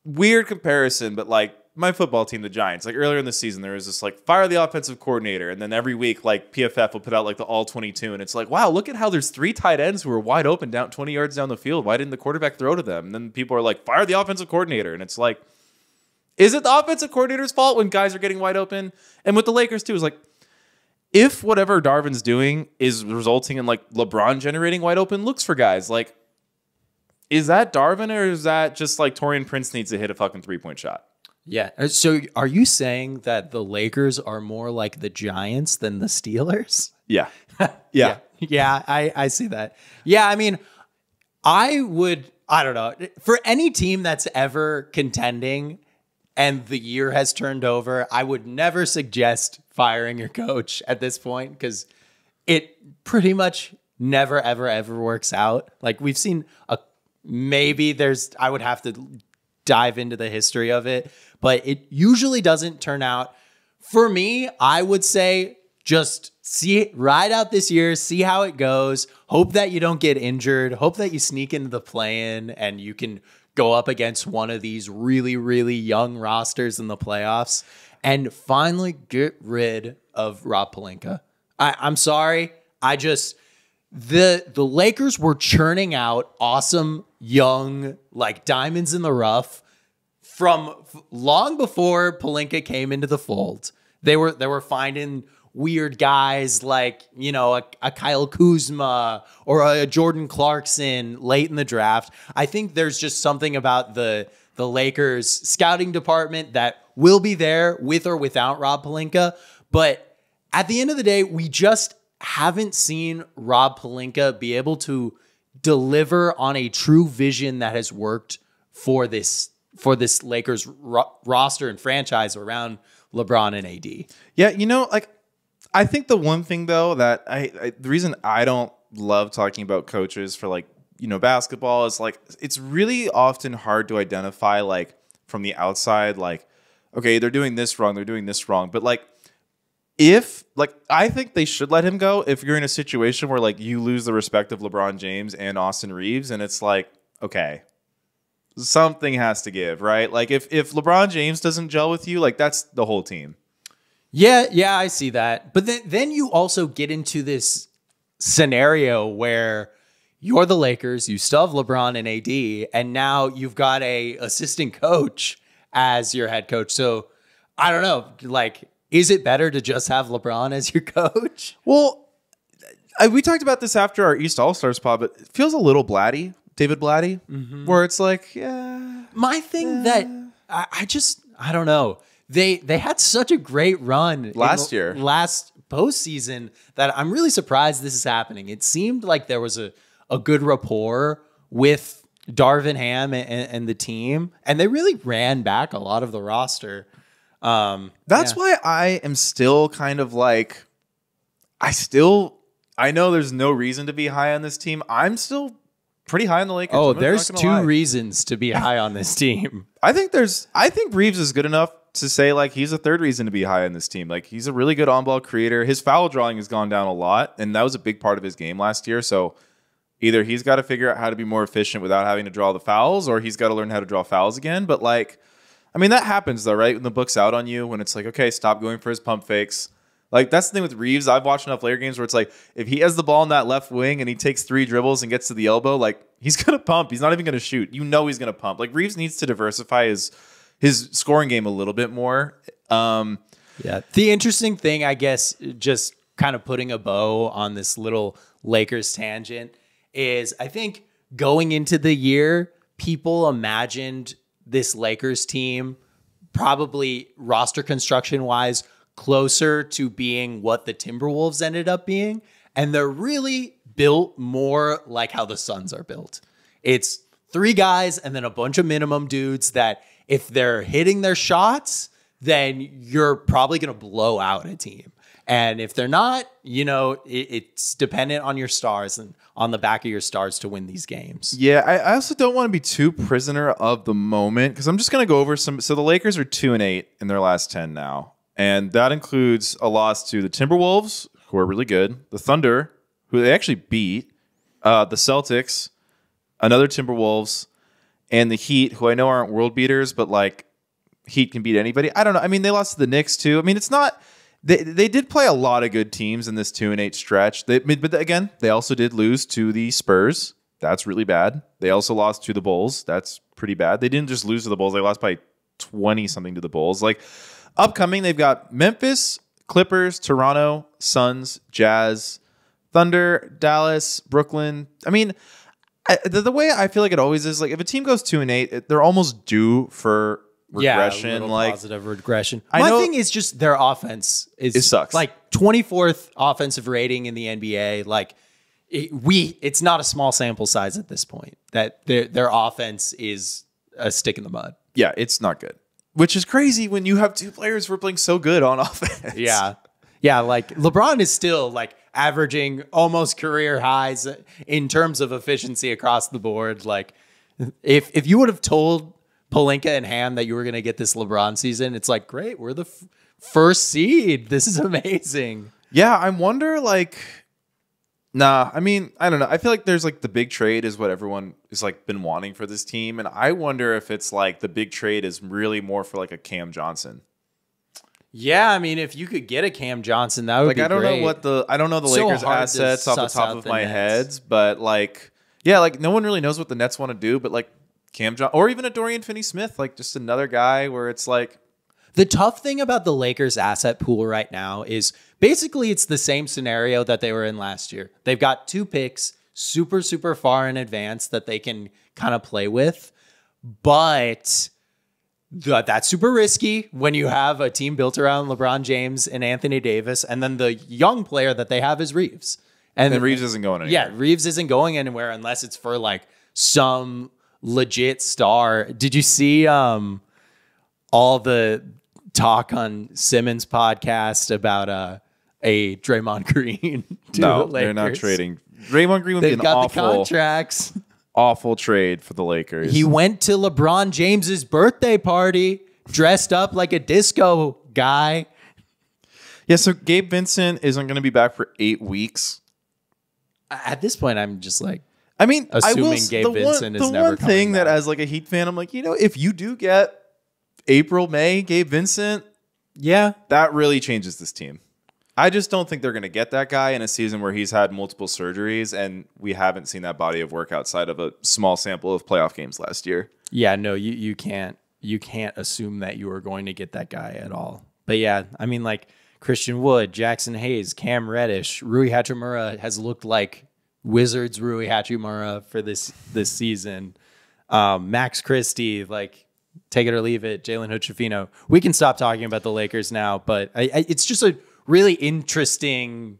weird comparison, but like my football team, the Giants, like earlier in the season, there was this like fire the offensive coordinator. And then every week, like PFF will put out like the all 22. And it's like, wow, look at how there's 3 tight ends who are wide open down 20 yards down the field. Why didn't the quarterback throw to them? And then people are like, fire the offensive coordinator. And it's like, is it the offensive coordinator's fault when guys are getting wide open? And with the Lakers too, is like, if whatever Darvin's doing is resulting in like LeBron generating wide open looks for guys, like, is that Darvin or is that just like Taurean Prince needs to hit a fucking 3-point shot? Yeah. So are you saying that the Lakers are more like the Giants than the Steelers? Yeah. Yeah. Yeah, I see that. Yeah, I mean, I don't know. For any team that's ever contending and the year has turned over, I would never suggest firing your coach at this point because it pretty much never, ever, ever works out. Like we've seen I would have to dive into the history of it, but it usually doesn't turn out. For me, I would say just ride out this year, see how it goes. Hope that you don't get injured. Hope that you sneak into the play-in and you can go up against one of these really, really young rosters in the playoffs and finally get rid of Rob Pelinka. I'm sorry. The Lakers were churning out awesome young, like diamonds in the rough from long before Pelinka came into the fold. They were finding weird guys like, you know, a Kyle Kuzma or a Jordan Clarkson late in the draft. I think there's just something about the Lakers scouting department that will be there with or without Rob Pelinka. But at the end of the day, we just haven't seen Rob Pelinka be able to deliver on a true vision that has worked for this Lakers roster and franchise around LeBron and AD. Yeah, you know, like I think the one thing though that the reason I don't love talking about coaches for like, you know, basketball is like it's really often hard to identify like from the outside like, okay, they're doing this wrong, but like I think they should let him go if you're in a situation where like you lose the respect of LeBron James and Austin Reeves and it's like, okay, something has to give, right? Like if LeBron James doesn't gel with you, like that's the whole team. Yeah, I see that. But then you also get into this scenario where you're the Lakers, you still have LeBron and AD, and now you've got a assistant coach as your head coach. So I don't know, like, is it better to just have LeBron as your coach? Well, we talked about this after our East All-Stars pod, but it feels a little Blatty, David Blatty, where it's like, yeah. My thing that I don't know. They had such a great run last postseason that I'm really surprised this is happening. It seemed like there was a good rapport with Darvin Ham and the team, and they really ran back a lot of the roster. That's why I am still kind of like, I know there's no reason to be high on this team. I'm still pretty high on the Lakers. Oh, there's 2 reasons to be high on this team. I think Reeves is good enough to say like he's a third reason to be high on this team. Like he's a really good on-ball creator. His foul drawing has gone down a lot, and that was a big part of his game last year. So either he's got to figure out how to be more efficient without having to draw the fouls, or he's got to learn how to draw fouls again. But like, I mean, that happens though, right? When the book's out on you, when it's like, okay, stop going for his pump fakes. Like that's the thing with Reeves. I've watched enough Laker games where it's like, if he has the ball in that left wing and he takes 3 dribbles and gets to the elbow, like he's gonna pump. He's not even gonna shoot. You know he's gonna pump. Like Reeves needs to diversify his scoring game a little bit more. Yeah. The interesting thing, I guess, just kind of putting a bow on this little Lakers tangent is I think going into the year, people imagined this Lakers team probably roster construction wise closer to being what the Timberwolves ended up being. And they're really built more like how the Suns are built. It's 3 guys and then a bunch of minimum dudes that if they're hitting their shots, then you're probably going to blow out a team. And if they're not, it's dependent on your stars and on the back of your stars to win these games. Yeah, I also don't want to be too prisoner of the moment because I'm just going to go over some. So the Lakers are 2-8 in their last 10 now. And that includes a loss to the Timberwolves, who are really good, the Thunder, who they actually beat, the Celtics, another Timberwolves, and the Heat, who I know aren't world beaters, but like Heat can beat anybody. I don't know. I mean, they lost to the Knicks too. I mean, it's not... They did play a lot of good teams in this 2-8 stretch. But again, they also did lose to the Spurs. That's really bad. They also lost to the Bulls. That's pretty bad. They didn't just lose to the Bulls. They lost by 20-something to the Bulls. Like, upcoming, they've got Memphis, Clippers, Toronto, Suns, Jazz, Thunder, Dallas, Brooklyn. I mean, the way I feel like it always is, like, if a team goes 2-8, they're almost due for regression. Yeah, like positive regression. My thing is just their offense it sucks. Like 24th offensive rating in the NBA. Like it's not a small sample size at this point that their offense is a stick in the mud. Yeah, it's not good. Which is crazy when you have two players who are playing so good on offense. Yeah. Yeah, like LeBron is still like averaging almost career highs in terms of efficiency across the board. Like if you would have told Pelinka and Ham that you were going to get this LeBron season, it's like, great, we're the first seed. This is amazing. Yeah, I wonder, like, I mean, I don't know. I feel like there's like the big trade is what everyone is like been wanting for this team. And I wonder if it's like the big trade is really more for like a Cam Johnson. Yeah, I mean, if you could get a Cam Johnson, that would be I don't great. know I don't know the Lakers assets off the top of my heads, but like, yeah, like no one really knows what the Nets want to do, but like, Cam Johnson, or even a Dorian Finney-Smith, like just another guy where it's like... The tough thing about the Lakers asset pool right now is basically it's the same scenario that they were in last year. They've got 2 picks super, super far in advance that they can kind of play with, but that's super risky when you have a team built around LeBron James and Anthony Davis, and then the young player that they have is Reeves. And Reeves isn't going anywhere. Yeah, Reeves isn't going anywhere unless it's for like some... legit star. Did you see all the talk on Simmons' podcast about a Draymond Green? No, they're not trading. Draymond Green would be an the contracts. Awful trade for the Lakers. He went to LeBron James's birthday party dressed up like a disco guy. Yeah, so Gabe Vincent isn't going to be back for 8 weeks. At this point, I'm just like, I mean, assuming Gabe Vincent is never coming back. The one thing that as like a Heat fan, I'm like, if you do get April, May, Gabe Vincent, yeah, that really changes this team. I just don't think they're going to get that guy in a season where he's had multiple surgeries and we haven't seen that body of work outside of a small sample of playoff games last year. Yeah, no, you can't assume that you are going to get that guy at all. But yeah, I mean, like Christian Wood, Jackson Hayes, Cam Reddish, Rui Hachimura has looked like Wizards Rui Hachimura for this season. Max Christie, like take it or leave it. Jalen Hood-Schifino. We can stop talking about the Lakers now, but it's just a really interesting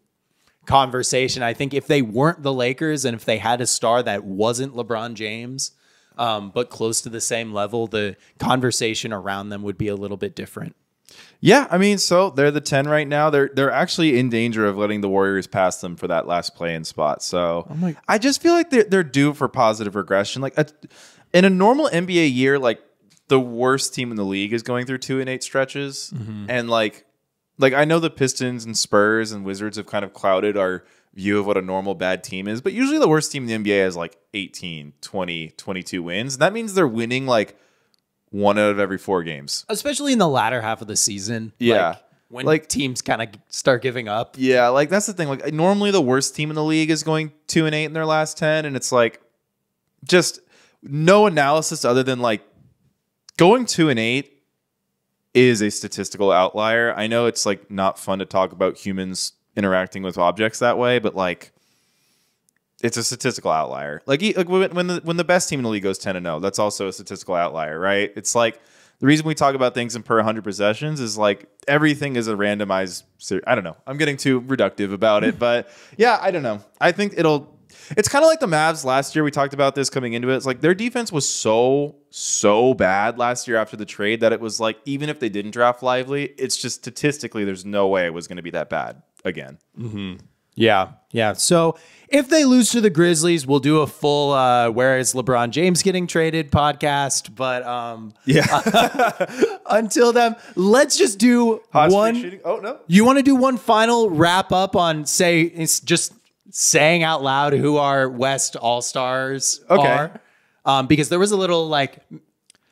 conversation. I think if they weren't the Lakers and if they had a star that wasn't LeBron James, but close to the same level, the conversation around them would be a little bit different. Yeah, I mean, so they're the 10 right now. They're actually in danger of letting the Warriors pass them for that last play-in spot. So I just feel like they're due for positive regression. Like in a normal NBA year, like the worst team in the league is going through 2-8 stretches, and like I know the Pistons and Spurs and Wizards have kind of clouded our view of what a normal bad team is, but usually the worst team in the NBA has like 18, 20, 22 wins. And that means they're winning like 1 out of every 4 games. Especially in the latter half of the season. Yeah. When teams kind of start giving up. Yeah, like that's the thing. Like normally the worst team in the league is going 2-8 in their last 10. And it's like just no analysis other than like going 2-8 is a statistical outlier. I know it's like not fun to talk about humans interacting with objects that way, but like it's a statistical outlier. Like when the best team in the league goes 10-0, that's also a statistical outlier, right? It's like the reason we talk about things in per 100 possessions is like everything is a randomized. I don't know. I'm getting too reductive about it, but yeah, I don't know. I think it'll It's kind of like the Mavs last year. We talked about this coming into it. It's like their defense was so bad last year after the trade that it was like, even if they didn't draft Lively, it's just statistically, there's no way it was going to be that bad again. Yeah. So if they lose to the Grizzlies, we'll do a full where is LeBron James getting traded podcast. But until then, let's just do one. Oh, no. You want to do one final wrap up on it's just saying out loud who our West All-Stars are? Because there was a little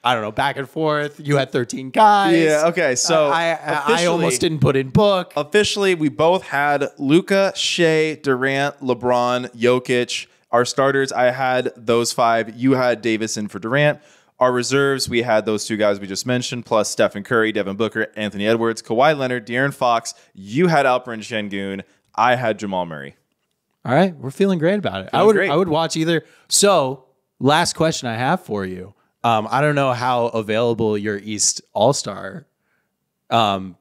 I don't know, back and forth. You had 13 guys. Yeah, okay. So I almost didn't put in book. Officially, we both had Luka, Shea, Durant, LeBron, Jokic. Our starters, I had those 5. You had Davison for Durant. Our reserves, we had those 2 guys we just mentioned, plus Stephen Curry, Devin Booker, Anthony Edwards, Kawhi Leonard, De'Aaron Fox. You had Alperen Şengün. I had Jamal Murray. All right, we're feeling great about it. I would watch either. So, last question I have for you. I don't know how available your East All-Star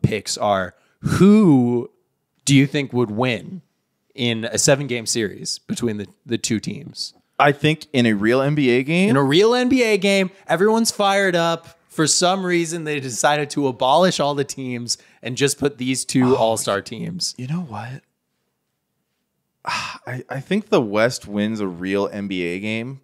picks are. Who do you think would win in a 7-game series between the 2 teams? I think in a real NBA game. In a real NBA game, everyone's fired up. For some reason, they decided to abolish all the teams and just put these 2 All-Star teams. You know what? I think the West wins a real NBA game,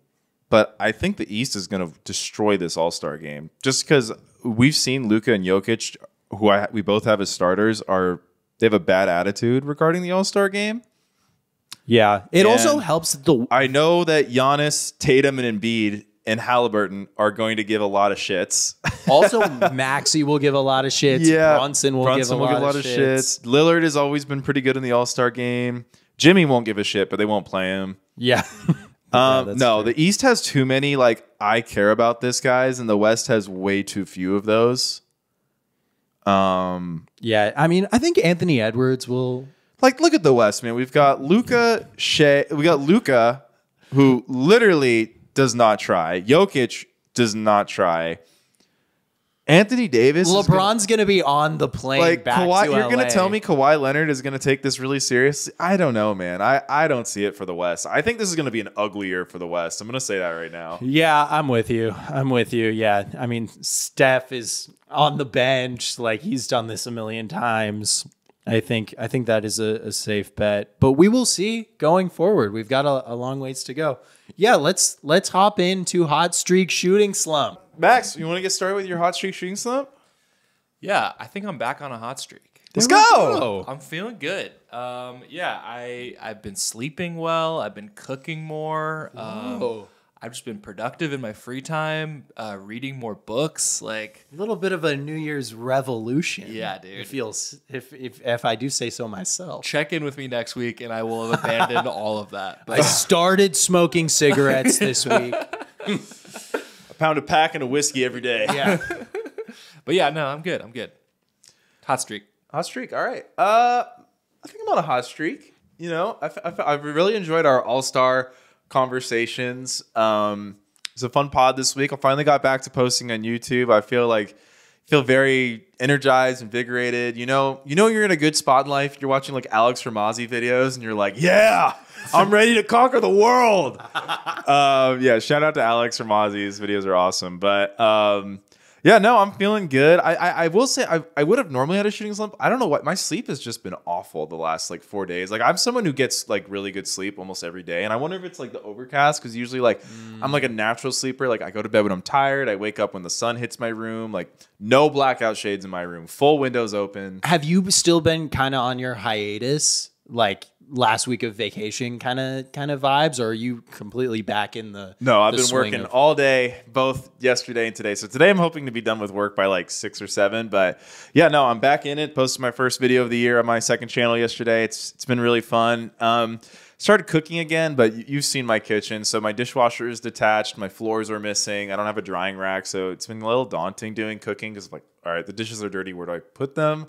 but I think the East is going to destroy this All-Star game. Just because we've seen Luka and Jokic, who we both have as starters, they have a bad attitude regarding the All-Star game. Yeah. It also helps I know that Giannis, Tatum, and Embiid and Halliburton are going to give a lot of shits. Also, Maxey will give a lot of shits. Yeah, Brunson will give a lot of shits. Lillard has always been pretty good in the All-Star game. Jimmy won't give a shit, but they won't play him. Yeah. No, the East has too many, I care about this guys, and the West has way too few of those. Yeah, I mean, I think Anthony Edwards will... look at the West, man. We've got Luka, Shea. We got Luka, who literally does not try. Jokic does not try. Anthony Davis. LeBron's going to be on the plane back Kawhi, to you're LA. going to tell me Kawhi Leonard is going to take this really seriously? I don't know, man. I don't see it for the West. I think this is going to be an ugly year for the West. I'm going to say that right now. Yeah, I'm with you. Yeah, I mean, Steph is on the bench. He's done this a million times. I think that is a safe bet. But we will see going forward. We've got a long ways to go. Yeah, let's hop into hot streak shooting slump. Max, you want to get started with your hot streak shooting slump? Yeah, I think I'm back on a hot streak. Let's go. I'm feeling good. I've been sleeping well. I've been cooking more. I've just been productive in my free time, reading more books. A little bit of a New Year's revolution. Yeah, dude. It feels, if I do say so myself. Check in with me next week, and I will have abandoned all of that. I started smoking cigarettes this week. Pound a pack and a whiskey every day. Yeah. But yeah, no, I'm good. Hot streak. Hot streak. All right. I think I'm on a hot streak. I've really enjoyed our All-Star conversations. It's a fun pod this week. I finally got back to posting on YouTube. I feel very energized, invigorated. You're in a good spot in life. You're watching Alex Ramosi videos and you're like, yeah, I'm ready to conquer the world. Shout out to Alex Ramosi. His videos are awesome. But I'm feeling good. I will say I would have normally had a shooting slump. I don't know what. My sleep has just been awful the last 4 days. I'm someone who gets really good sleep almost every day. And I wonder if it's the overcast, because usually I'm a natural sleeper. I go to bed when I'm tired. I wake up when the sun hits my room. No blackout shades in my room. Full windows open. Have you still been kind of on your hiatus? Last week of vacation kind of vibes, or are you completely back in the... No, I've been working all day, both yesterday and today. So today I'm hoping to be done with work by 6 or 7. But yeah, no, I'm back in it. Posted my first video of the year on my second channel yesterday. It's been really fun. Started cooking again, but you've seen my kitchen. So my dishwasher is detached. My floors are missing. I don't have a drying rack. So it's been a little daunting doing cooking, because all right, the dishes are dirty. Where do I put them?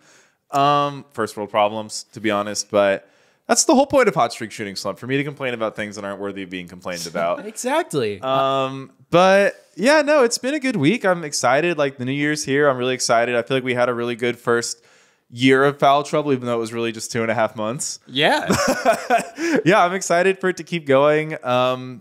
First world problems, to be honest. But that's the whole point of hot streak shooting slump, for me to complain about things that aren't worthy of being complained about. Exactly. But yeah, no, it's been a good week. I'm excited. The new year's here. I'm really excited. I feel like we had a really good first, year of foul trouble, even though it was really just 2.5 months. Yeah. Yeah, I'm excited for it to keep going. How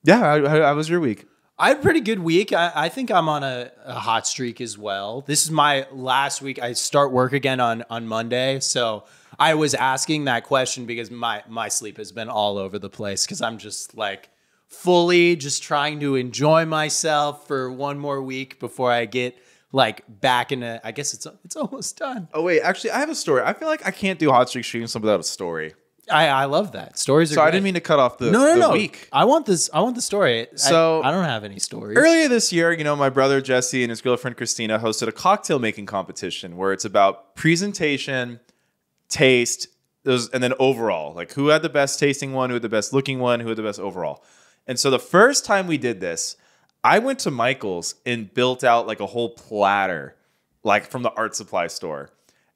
was your week? I had a pretty good week. I think I'm on a hot streak as well. This is my last week. I start work again on Monday. So I was asking that question because my sleep has been all over the place because I'm just like fully just trying to enjoy myself for one more week before I get like back into, I guess it's almost done. Oh, wait, actually, I have a story. I feel like I can't do hot streak streams without a story. I love that. Stories are So great. I didn't mean to cut off the week. I want the story. So I don't have any stories. Earlier this year, my brother Jesse and his girlfriend Christina hosted a cocktail making competition where it's about presentation, taste, and then overall. Like who had the best tasting one, who had the best looking one, who had the best overall. And so the first time we did this, I went to Michael's and built out like a whole platter, like from the art supply store.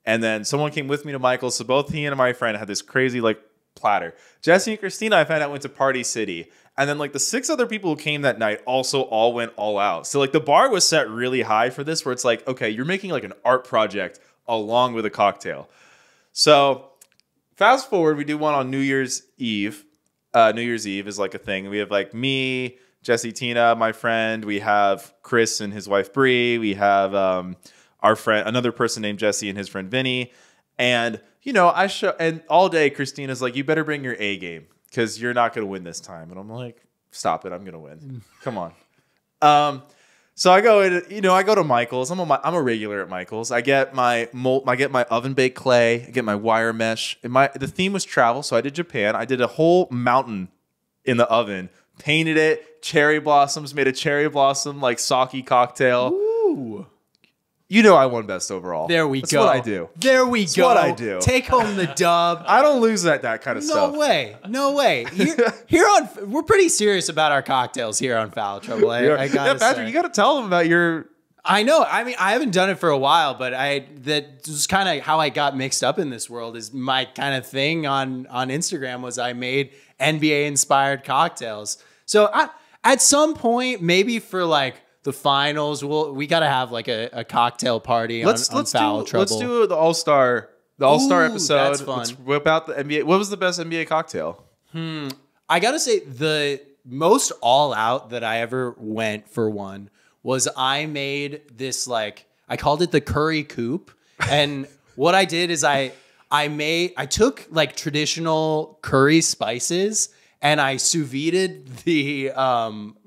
And then someone came with me to Michael's. So both he and my friend had this crazy like platter. Jesse and Christina, I found out, went to Party City. And then like the 6 other people who came that night also all went all out. So like the bar was set really high for this, where it's like, okay, you're making like an art project along with a cocktail. So fast forward, we do one on New Year's Eve. New Year's Eve is like a thing. We have like me, Jesse, Tina, my friend. We have Chris and his wife Bree. We have our friend, another person named Jesse and his friend Vinny. And and all day Christina's like, you better bring your A game because you're not going to win this time. And I'm like, stop it, I'm going to win. Come on. So I go to Michael's. I'm a regular at Michael's. I get my oven baked clay. I get my wire mesh. And the theme was travel, so I did Japan. I did a whole mountain in the oven, painted it, cherry blossoms, made a cherry blossom like sake cocktail. Ooh. I won best overall. There we That's go. That's what I do. There we That's go. what I do. Take home the dub. I don't lose at that kind of stuff. No way. We're pretty serious about our cocktails here on Foul Trouble. I gotta Patrick, say. you got to tell them about your. I know. I mean, I haven't done it for a while, but that was kind of how I got mixed up in this world. Is my kind of thing on Instagram was I made NBA inspired cocktails. So at some point, maybe for like the finals, we got to have like a cocktail party on Foul Trouble. Let's do the All-Star episode. That's fun. Let's whip out the NBA. What was the best NBA cocktail? I got to say the most all out that I ever went for one was I made this like, I called it the curry coupe. And what I did is I took like traditional curry spices and I sous vide'd the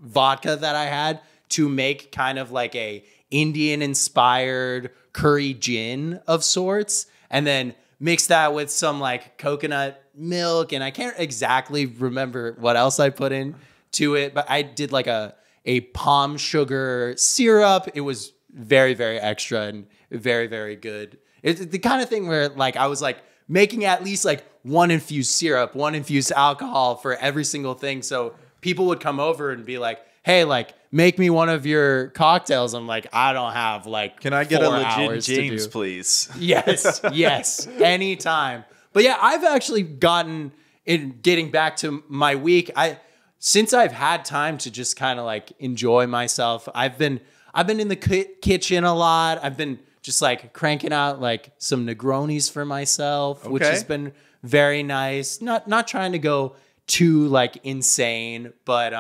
vodka that I had to make kind of like a Indian inspired curry gin of sorts, and then mix that with some like coconut milk. And I can't exactly remember what else I put into it, but I did like a palm sugar syrup. It was very, very extra and very, very good. It's the kind of thing where like I was like making at least like one infused syrup, one infused alcohol for every single thing. So people would come over and be like, hey, like, make me one of your cocktails. I'm like, I don't have like, can I get a legit James, please? Yes, anytime. But yeah, I've actually getting back to my week. Since I've had time to just kind of like enjoy myself, I've been in the kitchen a lot. I've been just like cranking out like some Negronis for myself, which has been very nice. Not trying to go too like insane, but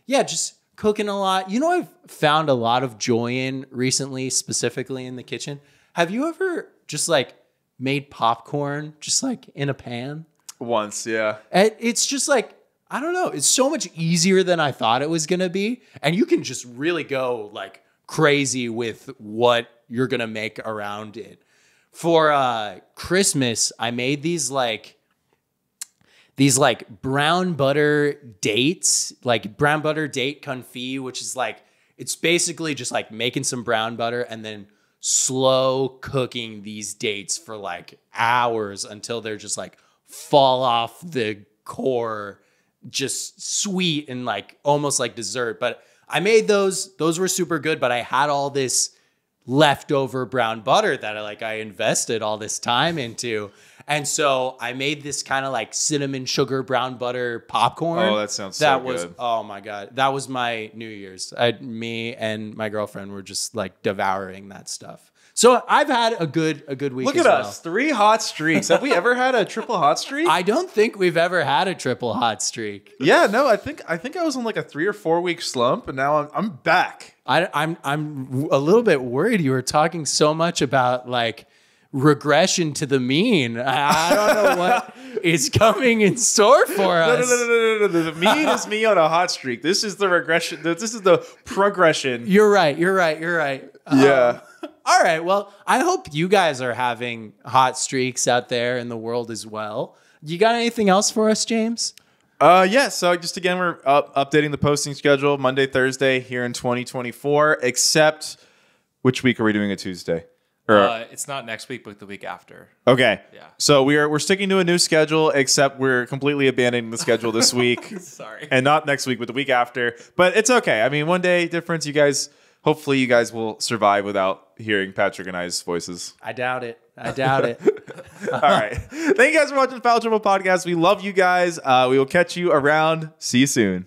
yeah, just cooking a lot. I've found a lot of joy in recently, specifically in the kitchen. Have you ever just like made popcorn just like in a pan? Once, yeah. It's just like, I don't know. It's so much easier than I thought it was going to be. And you can just really go like crazy with what you're going to make around it. For Christmas, I made these brown butter dates, like brown butter date confit, which is like, it's basically just like making some brown butter and then slow cooking these dates for like hours until they're just like fall off the core, just sweet and like almost like dessert. But I made those were super good, but I had all this leftover brown butter that I invested all this time into. And so I made this kind of like cinnamon sugar brown butter popcorn. Oh, that sounds so good. Oh my God. That was my New Year's. Me and my girlfriend were just like devouring that stuff. So I've had a good week. Look as at well. us, 3 hot streaks. Have we ever had a triple hot streak? I don't think we've ever had a triple hot streak. Yeah, no, I think I was on like a 3 or 4 week slump, and now I'm back. I'm a little bit worried. You were talking so much about like regression to the mean. I don't know what is coming in store for us. No. The mean is me on a hot streak. This is the regression. This is the progression. You're right. Yeah. All right. Well, I hope you guys are having hot streaks out there in the world as well. You got anything else for us, James? Yeah. So just again, we're updating the posting schedule Monday, Thursday here in 2024. Except, which week are we doing a Tuesday? It's not next week, but the week after. Okay. Yeah. So we're sticking to a new schedule, except we're completely abandoning the schedule this week. Sorry. And not next week, but the week after. But it's okay. I mean, one day difference. You guys, hopefully, you guys will survive without hearing Patrick and I's voices. I doubt it. All right. Thank you guys for watching Foul Trouble Podcast. We love you guys. We will catch you around. See you soon.